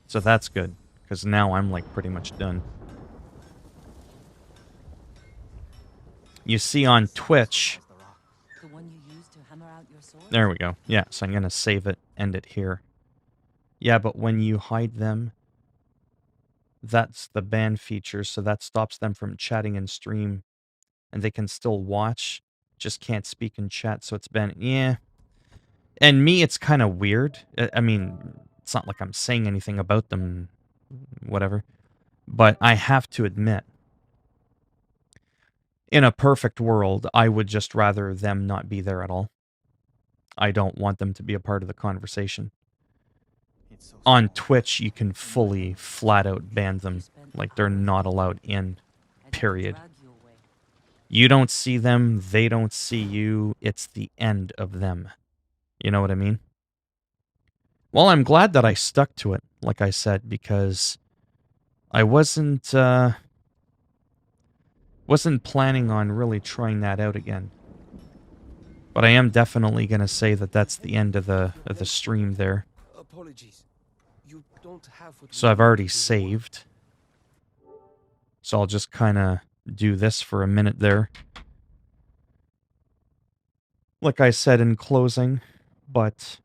So that's good, because now I'm like pretty much done. You see on Twitch, The rock. The one you used to hammer out your sword? there we go. Yeah, so I'm going to save it, end it here. Yeah, but when you hide them, that's the ban feature, so that stops them from chatting in stream. And they can still watch, just can't speak in chat, so it's been, yeah. And me, it's kind of weird. I mean, it's not like I'm saying anything about them, whatever. But I have to admit, in a perfect world, I would just rather them not be there at all. I don't want them to be a part of the conversation. It's so On small. Twitch, you can fully, flat out ban them. Like, they're not allowed in. I'd have to Period. drag you away. You don't see them, they don't see you. It's the end of them. You know what I mean? Well, I'm glad that I stuck to it, like I said, because I wasn't planning on really trying that out again. But I am definitely going to say that that's the end of the stream there. Apologies. You don't have what So we I've need already to do the work. saved. So I'll just kind of do this for a minute there. Like I said in closing, but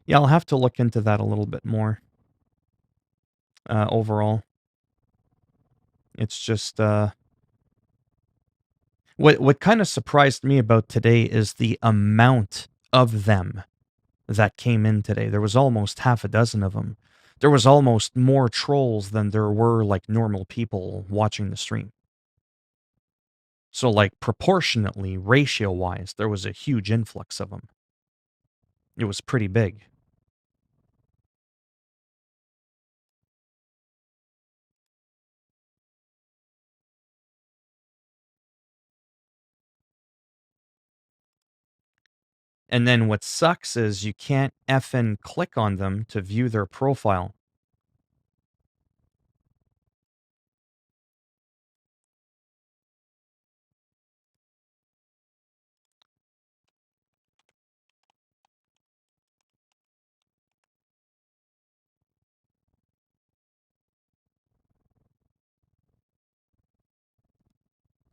yeah, I'll have to look into that a little bit more. Overall, it's just What kind of surprised me about today is the amount of them that came in today. There was almost half a dozen of them. There was almost more trolls than there were like normal people watching the stream. So like proportionately, ratio-wise, there was a huge influx of them. It was pretty big. And then what sucks is you can't effing click on them to view their profile.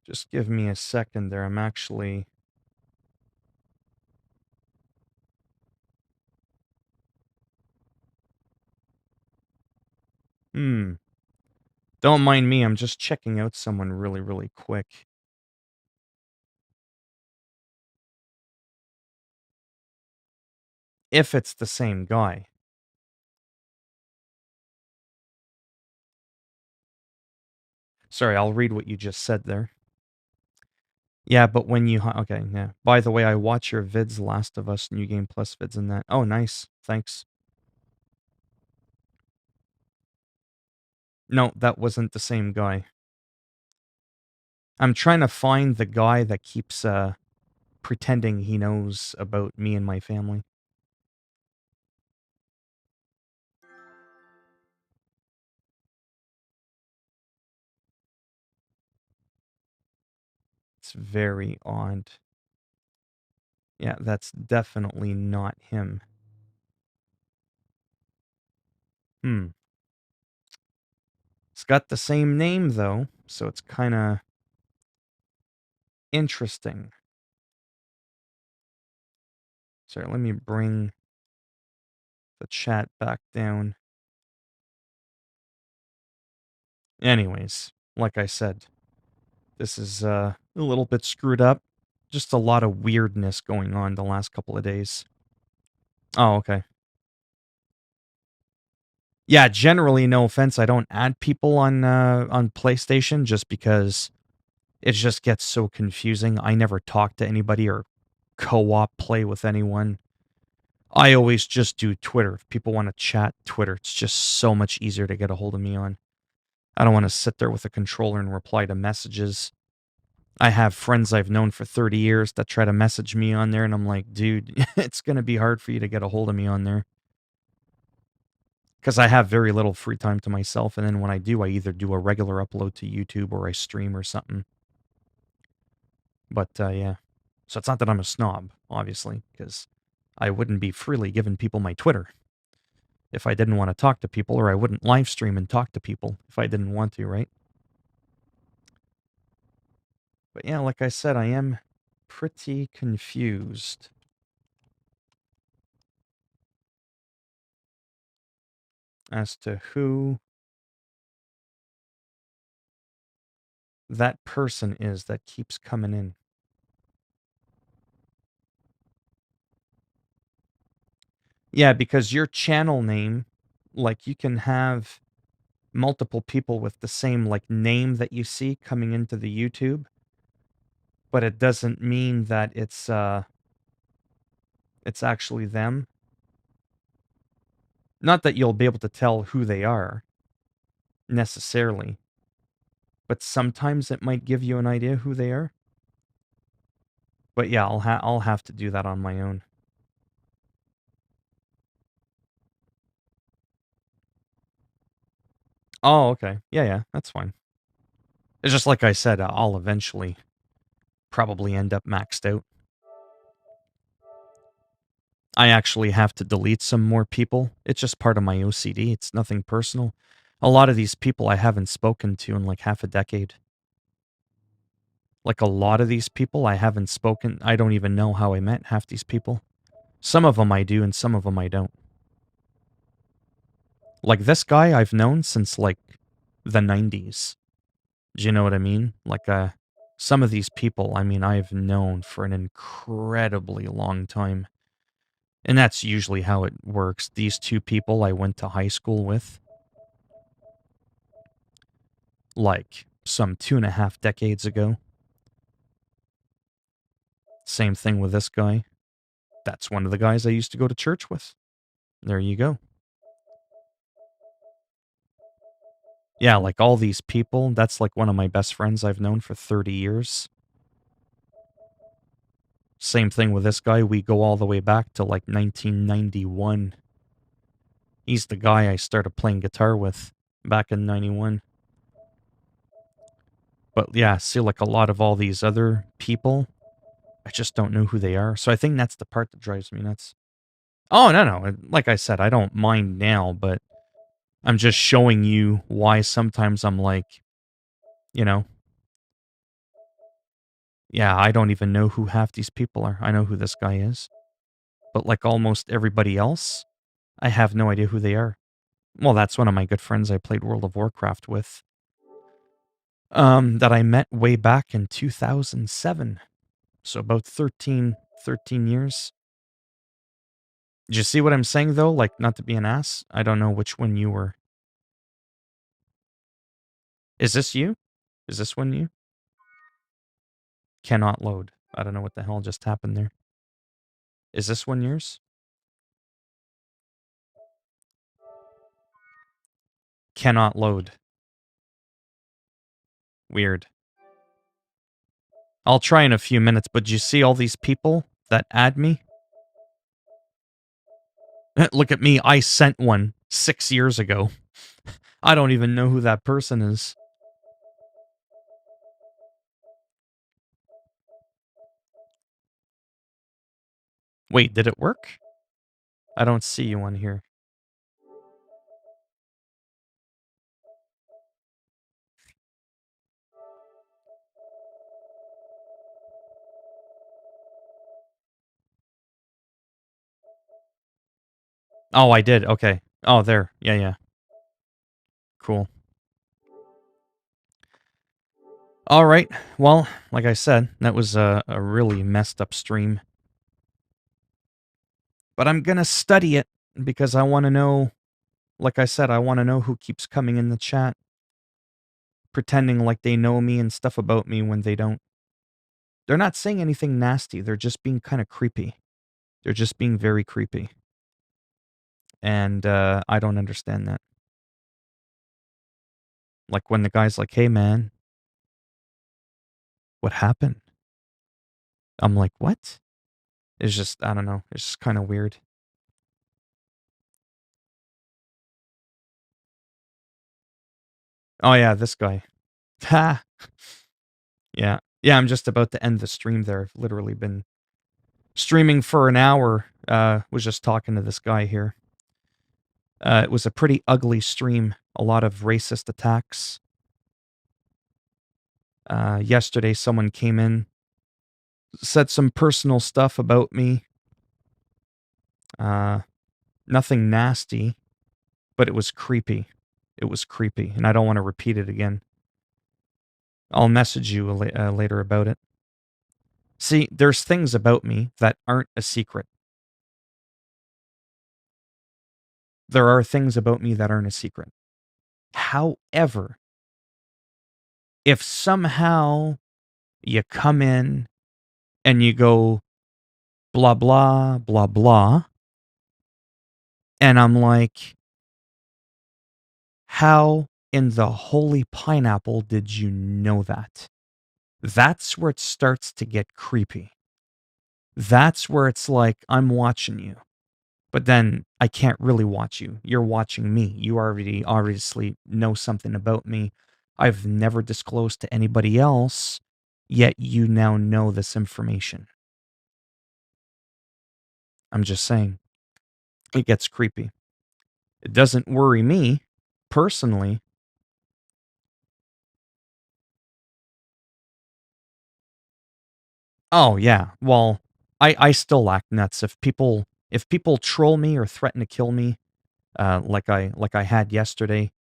Just give me a second there. I'm actually... Don't mind me, I'm just checking out someone really, really quick. If it's the same guy. Sorry, I'll read what you just said there. Yeah, but when you... Okay, yeah. By the way, I watch your vids, Last of Us, New Game Plus vids and that. Oh, nice. Thanks. No, that wasn't the same guy. I'm trying to find the guy that keeps pretending he knows about me and my family. It's very odd. Yeah, that's definitely not him. It's got the same name, though, so it's kind of interesting. Sorry, let me bring the chat back down. Anyways, like I said, this is a little bit screwed up. Just a lot of weirdness going on the last couple of days. Oh, okay. Yeah, generally, no offense, I don't add people on PlayStation just because it just gets so confusing. I never talk to anybody or co-op play with anyone. I always just do Twitter. If people want to chat, Twitter. It's just so much easier to get a hold of me on. I don't want to sit there with a controller and reply to messages. I have friends I've known for 30 years that try to message me on there, and I'm like, dude, it's going to be hard for you to get a hold of me on there. Because I have very little free time to myself, and then when I do, I either do a regular upload to YouTube or I stream or something. But, yeah. So it's not that I'm a snob, obviously, because I wouldn't be freely giving people my Twitter if I didn't want to talk to people, or I wouldn't live stream and talk to people if I didn't want to, right? But yeah, like I said, I am pretty confused as to who that person is that keeps coming in. Yeah, because your channel name, like you can have multiple people with the same like name that you see coming into the YouTube, but it doesn't mean that it's actually them. Not that you'll be able to tell who they are necessarily, but sometimes it might give you an idea who they are. But yeah, I'll have to do that on my own. Oh, okay. Yeah, that's fine. It's just like I said, I'll eventually probably end up maxed out. I actually have to delete some more people. It's just part of my OCD. It's nothing personal. A lot of these people I haven't spoken to in like half a decade. Like a lot of these people I haven't spoken. I don't even know how I met half these people. Some of them I do and some of them I don't. Like this guy I've known since like the 90s. Do you know what I mean? Like Some of these people, I mean, I've known for an incredibly long time. And that's usually how it works. These two people I went to high school with, like some 2.5 decades ago. Same thing with this guy. That's one of the guys I used to go to church with. There you go. Yeah, like all these people, that's like one of my best friends I've known for 30 years. Same thing with this guy. We go all the way back to like 1991. He's the guy I started playing guitar with back in 91. But yeah, see, like a lot of all these other people, I just don't know who they are. So I think that's the part that drives me nuts. Oh, no. Like I said, I don't mind now, but I'm just showing you why sometimes I'm like, you know, yeah, I don't even know who half these people are. I know who this guy is. But like almost everybody else, I have no idea who they are. Well, that's one of my good friends I played World of Warcraft with. That I met way back in 2007. So about 13 years. Did you see what I'm saying, though? Like, not to be an ass. I don't know which one you were. Is this you? Is this one you? Cannot load. I don't know what the hell just happened there. Is this one yours? Cannot load. Weird. I'll try in a few minutes, but do you see all these people that add me? Look at me. I sent one 6 years ago. I don't even know who that person is. Wait, did it work? I don't see you on here. Oh, I did. Okay. Oh, there. Yeah. Cool. All right. Well, like I said, that was a really messed up stream. But I'm going to study it because I want to know, like I said, I want to know who keeps coming in the chat, pretending like they know me and stuff about me when they don't. They're not saying anything nasty. They're just being kind of creepy. They're just being very creepy. And I don't understand that. Like when the guy's like, hey, man, what happened? I'm like, what? It's just, I don't know. It's just kind of weird. Oh, yeah, this guy. Ha! Yeah. Yeah, I'm just about to end the stream there. I've literally been streaming for an hour. Was just talking to this guy here. It was a pretty ugly stream. A lot of racist attacks. Yesterday, someone came in, said some personal stuff about me. Nothing nasty, but it was creepy. It was creepy, and I don't want to repeat it again. I'll message you later about it. See, there's things about me that aren't a secret. There are things about me that aren't a secret. However, if somehow you come in and you go blah, blah, blah, blah, and I'm like, how in the holy pineapple did you know that? That's where it starts to get creepy. That's where it's like, I'm watching you, but then I can't really watch you. You're watching me. You already obviously know something about me I've never disclosed to anybody else, yet you now know this information. I'm just saying, it gets creepy. It doesn't worry me, personally. Oh, yeah, well, I still act nuts. If people troll me or threaten to kill me, like I had yesterday,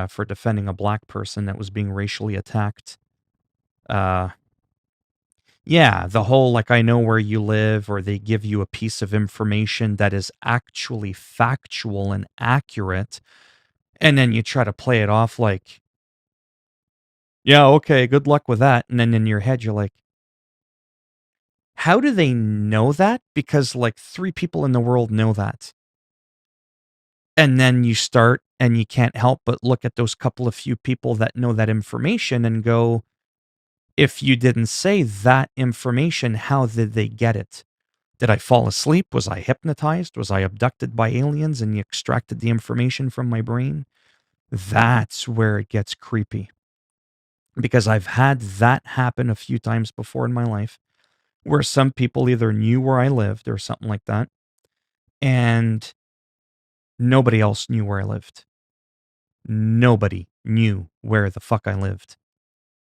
for defending a black person that was being racially attacked, Yeah, the whole like I know where you live, or they give you a piece of information that is actually factual and accurate, and then you try to play it off like, yeah, okay, good luck with that. And then in your head, you're like, how do they know that? Because like three people in the world know that. And then you start and you can't help but look at those couple of few people that know that information and go, if you didn't say that information, how did they get it? Did I fall asleep? Was I hypnotized? Was I abducted by aliens and you extracted the information from my brain? That's where it gets creepy. Because I've had that happen a few times before in my life where some people either knew where I lived or something like that, and nobody else knew where I lived. Nobody knew where the fuck I lived,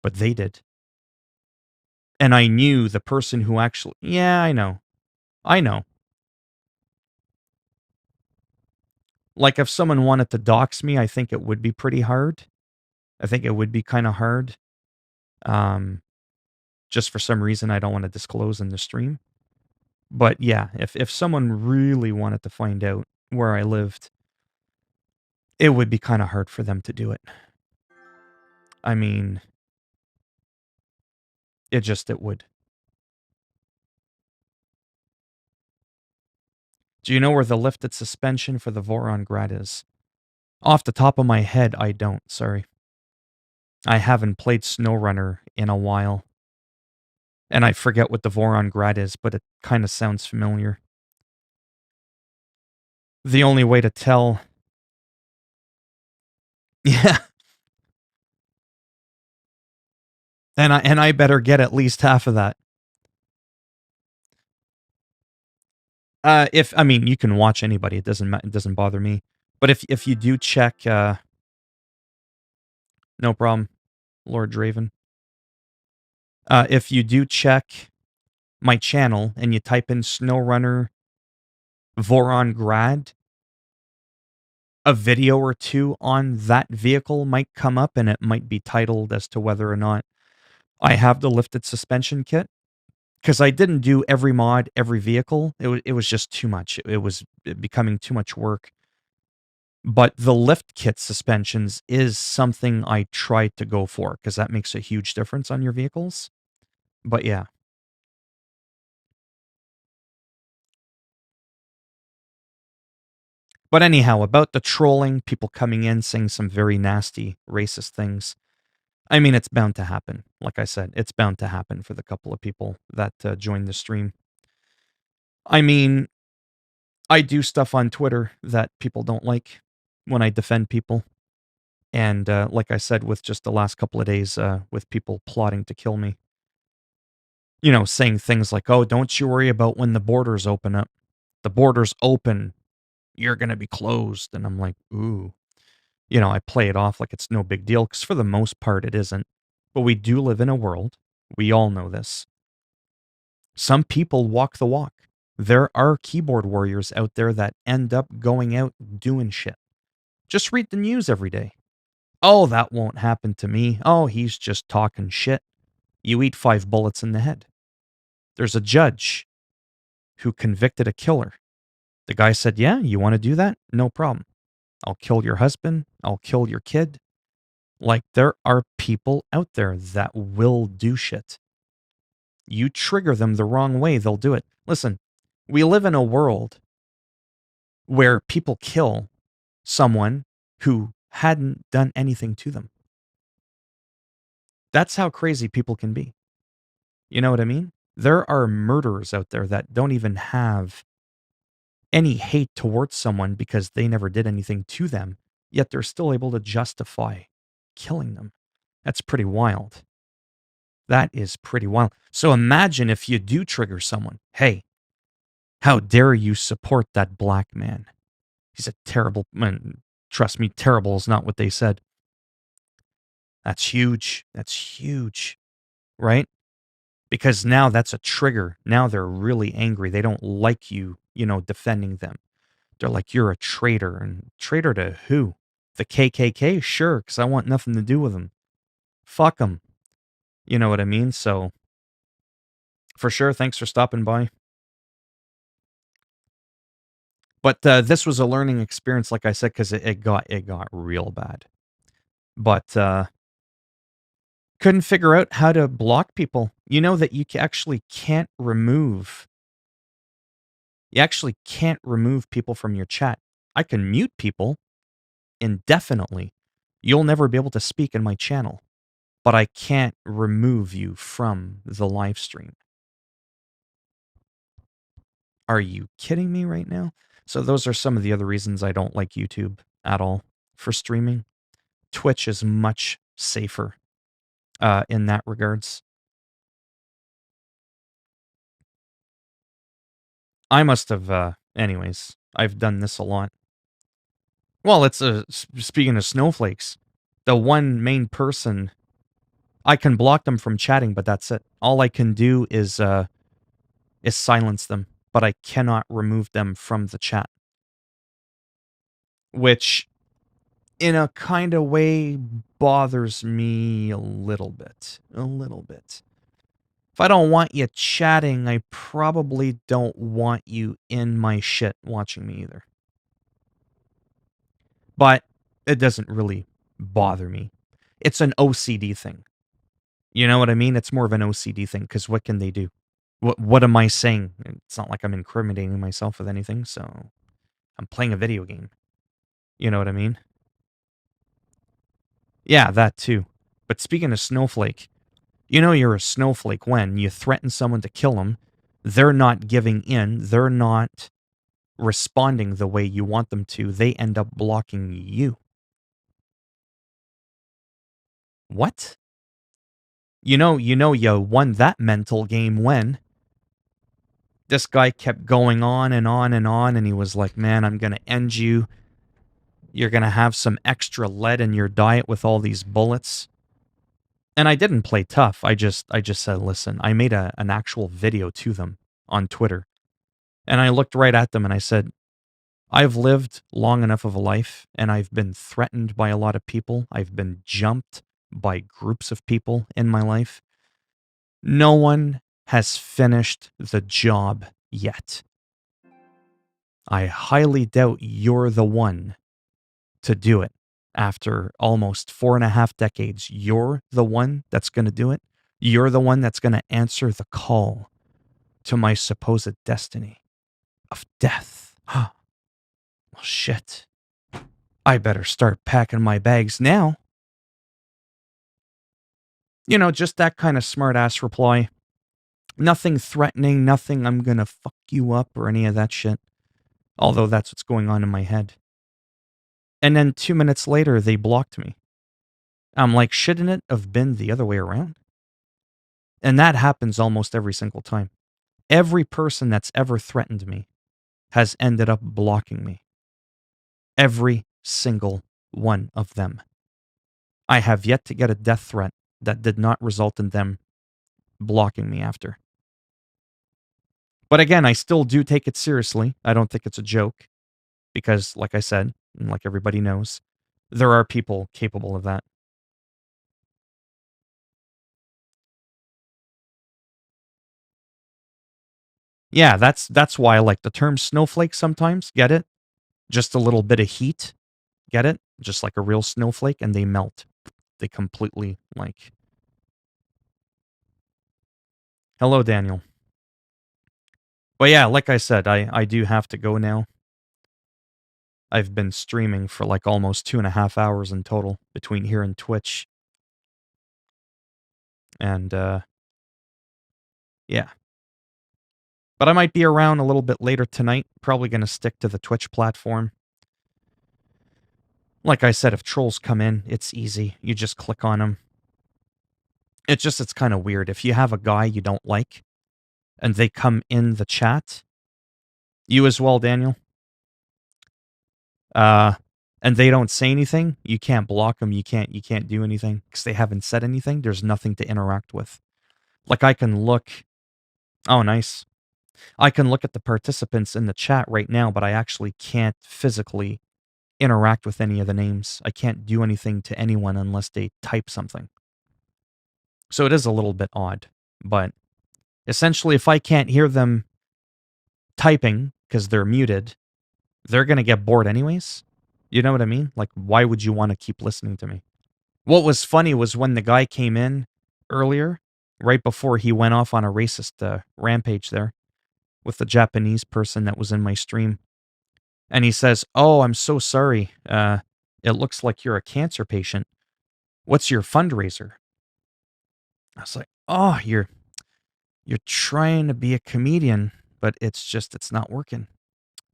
but they did. And I knew the person who actually, yeah, I know. I know. Like if someone wanted to dox me, I think it would be pretty hard. I think it would be kind of hard. Um, just for some reason I don't want to disclose in the stream. But yeah, if someone really wanted to find out where I lived, it would be kind of hard for them to do it. I mean, it would. Do you know where the lifted suspension for the Voron Grad is? Off the top of my head, I don't, sorry. I haven't played SnowRunner in a while. And I forget what the Voron Grad is, but it kind of sounds familiar. The only way to tell. Yeah. And I better get at least half of that. If I mean, you can watch anybody. It doesn't bother me. But if you do check, no problem, Lord Draven. If you do check my channel and you type in SnowRunner Voron Grad, a video or two on that vehicle might come up, and it might be titled as to whether or not I have the lifted suspension kit. Because I didn't do every mod, every vehicle. It was just too much. It was becoming too much work. But the lift kit suspensions is something I tried to go for because that makes a huge difference on your vehicles. But yeah. But anyhow, about the trolling, people coming in saying some very nasty, racist things. I mean, it's bound to happen. Like I said, it's bound to happen for the couple of people that joined the stream. I mean, I do stuff on Twitter that people don't like when I defend people. And like I said, with just the last couple of days, with people plotting to kill me, saying things like, oh, don't you worry about when the borders open up. The borders open, you're going to be closed. And I'm like, ooh. I play it off like it's no big deal because for the most part, it isn't. But we do live in a world. We all know this. Some people walk the walk. There are keyboard warriors out there that end up going out doing shit. Just read the news every day. Oh, that won't happen to me. Oh, he's just talking shit. You eat 5 bullets in the head. There's a judge who convicted a killer. The guy said, yeah, you want to do that? No problem. I'll kill your husband. I'll kill your kid. Like, there are people out there that will do shit. You trigger them the wrong way, they'll do it. Listen, we live in a world where people kill someone who hadn't done anything to them. That's how crazy people can be. You know what I mean? There are murderers out there that don't even have any hate towards someone because they never did anything to them, yet they're still able to justify killing them. That's pretty wild. That is pretty wild. So imagine if you do trigger someone. Hey, how dare you support that black man? He's a terrible man. Trust me, terrible is not what they said. That's huge. That's huge, right? Because now that's a trigger. Now they're really angry. They don't like you, defending them. They're like, you're a traitor. And traitor to who? The KKK? Sure, because I want nothing to do with them. Fuck them. You know what I mean? So, for sure, thanks for stopping by. But this was a learning experience, like I said, because it got real bad. But couldn't figure out how to block people. You know that you actually can't remove. You actually can't remove people from your chat. I can mute people indefinitely. You'll never be able to speak in my channel, but I can't remove you from the live stream. Are you kidding me right now? So those are some of the other reasons I don't like YouTube at all for streaming. Twitch is much safer in that regards. I must have, anyways, I've done this a lot. Well, it's speaking of snowflakes, the one main person, I can block them from chatting, but that's it. All I can do is silence them, but I cannot remove them from the chat. Which, in a kind of way, bothers me a little bit. A little bit. If I don't want you chatting, I probably don't want you in my shit watching me either. But it doesn't really bother me. It's an OCD thing. You know what I mean? It's more of an OCD thing, because what can they do? What am I saying? It's not like I'm incriminating myself with anything, so I'm playing a video game. You know what I mean? Yeah, that too. But speaking of snowflake, you know you're a snowflake when you threaten someone to kill them, they're not giving in, they're not responding the way you want them to, they end up blocking you. What? You know you won that mental game when this guy kept going on and on and on, and he was like, man, I'm going to end you. You're going to have some extra lead in your diet with all these bullets. And I didn't play tough. I just said, listen, I made an actual video to them on Twitter. And I looked right at them and I said, I've lived long enough of a life, and I've been threatened by a lot of people. I've been jumped by groups of people in my life. No one has finished the job yet. I highly doubt you're the one to do it. After almost 4.5 decades, you're the one that's going to do it. You're the one that's going to answer the call to my supposed destiny of death. Well, shit. I better start packing my bags now. You know, just that kind of smart-ass reply. Nothing threatening, nothing I'm gonna fuck you up or any of that shit. Although that's what's going on in my head. And then 2 minutes later, they blocked me. I'm like, shouldn't it have been the other way around? And that happens almost every single time. Every person that's ever threatened me has ended up blocking me. Every single one of them. I have yet to get a death threat that did not result in them blocking me after. But again, I still do take it seriously. I don't think it's a joke because, like I said, and like everybody knows, there are people capable of that. Yeah, that's why I like the term snowflake sometimes. Get it? Just a little bit of heat. Get it? Just like a real snowflake, and they melt. They completely like. Hello, Daniel. But yeah, like I said, I do have to go now. I've been streaming for like almost 2.5 hours in total between here and Twitch. And yeah. But I might be around a little bit later tonight. Probably going to stick to the Twitch platform. Like I said, if trolls come in, it's easy. You just click on them. It's kind of weird. If you have a guy you don't like and they come in the chat, you as well, Daniel, and they don't say anything, you can't block them. You can't do anything because they haven't said anything. There's nothing to interact with. Like I can look. Oh, nice. I can look at the participants in the chat right now, but I actually can't physically interact with any of the names. I can't do anything to anyone unless they type something. So it is a little bit odd. But essentially, if I can't hear them typing because they're muted, they're going to get bored anyways. You know what I mean? Like, why would you want to keep listening to me? What was funny was when the guy came in earlier, right before he went off on a racist rampage there with the Japanese person that was in my stream. And he says, "Oh, I'm so sorry. It looks like you're a cancer patient. What's your fundraiser?" I was like, "Oh, you're trying to be a comedian, but it's not working."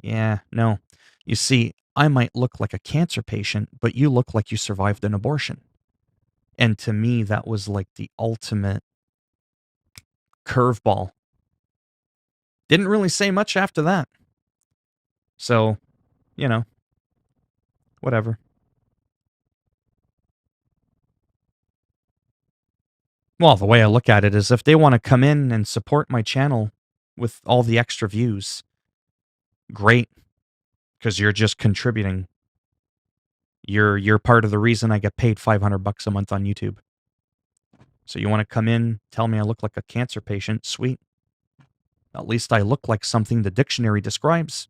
Yeah, no. You see, I might look like a cancer patient, but you look like you survived an abortion. And to me, that was like the ultimate curveball. Didn't really say much after that. So, you know, whatever. Well, the way I look at it is if they want to come in and support my channel with all the extra views, great, because you're just contributing. You're part of the reason I get paid $500 a month on YouTube. So you want to come in, tell me I look like a cancer patient, sweet. At least I look like something the dictionary describes.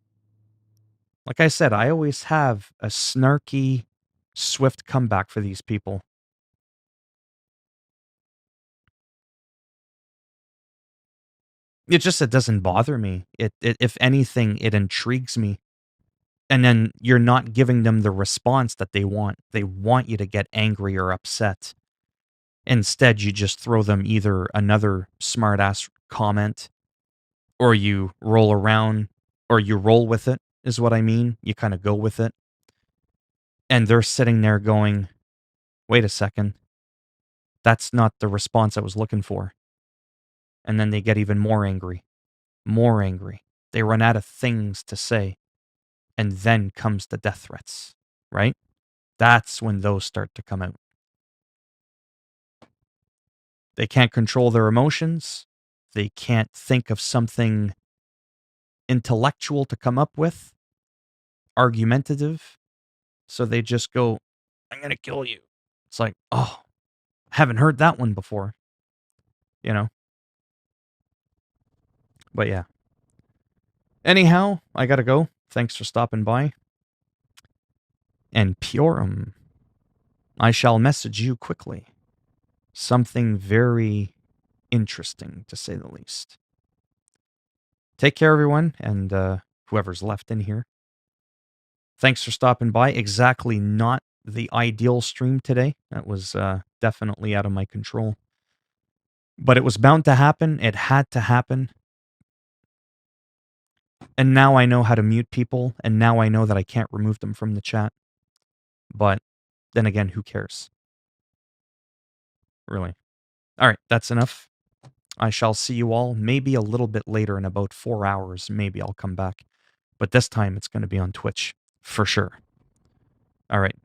Like I said, I always have a snarky, swift comeback for these people. It doesn't bother me. It if anything, it intrigues me. And then you're not giving them the response that they want. They want you to get angry or upset. Instead, you just throw them either another smartass comment or you roll around or you roll with it, is what I mean. You kind of go with it. And they're sitting there going, wait a second, that's not the response I was looking for. And then they get even more angry, more angry. They run out of things to say. And then comes the death threats, right? That's when those start to come out. They can't control their emotions. They can't think of something intellectual to come up with, argumentative. So they just go, I'm going to kill you. It's like, oh, haven't heard that one before, you know? But yeah. Anyhow, I got to go. Thanks for stopping by. And Piorum, I shall message you quickly. Something very interesting, to say the least. Take care, everyone, and whoever's left in here. Thanks for stopping by. Exactly not the ideal stream today. That was definitely out of my control. But it was bound to happen. It had to happen. And now I know how to mute people, and now I know that I can't remove them from the chat. But then again, who cares? Really. All right, that's enough. I shall see you all maybe a little bit later in about 4 hours. Maybe I'll come back. But this time it's going to be on Twitch, for sure. All right.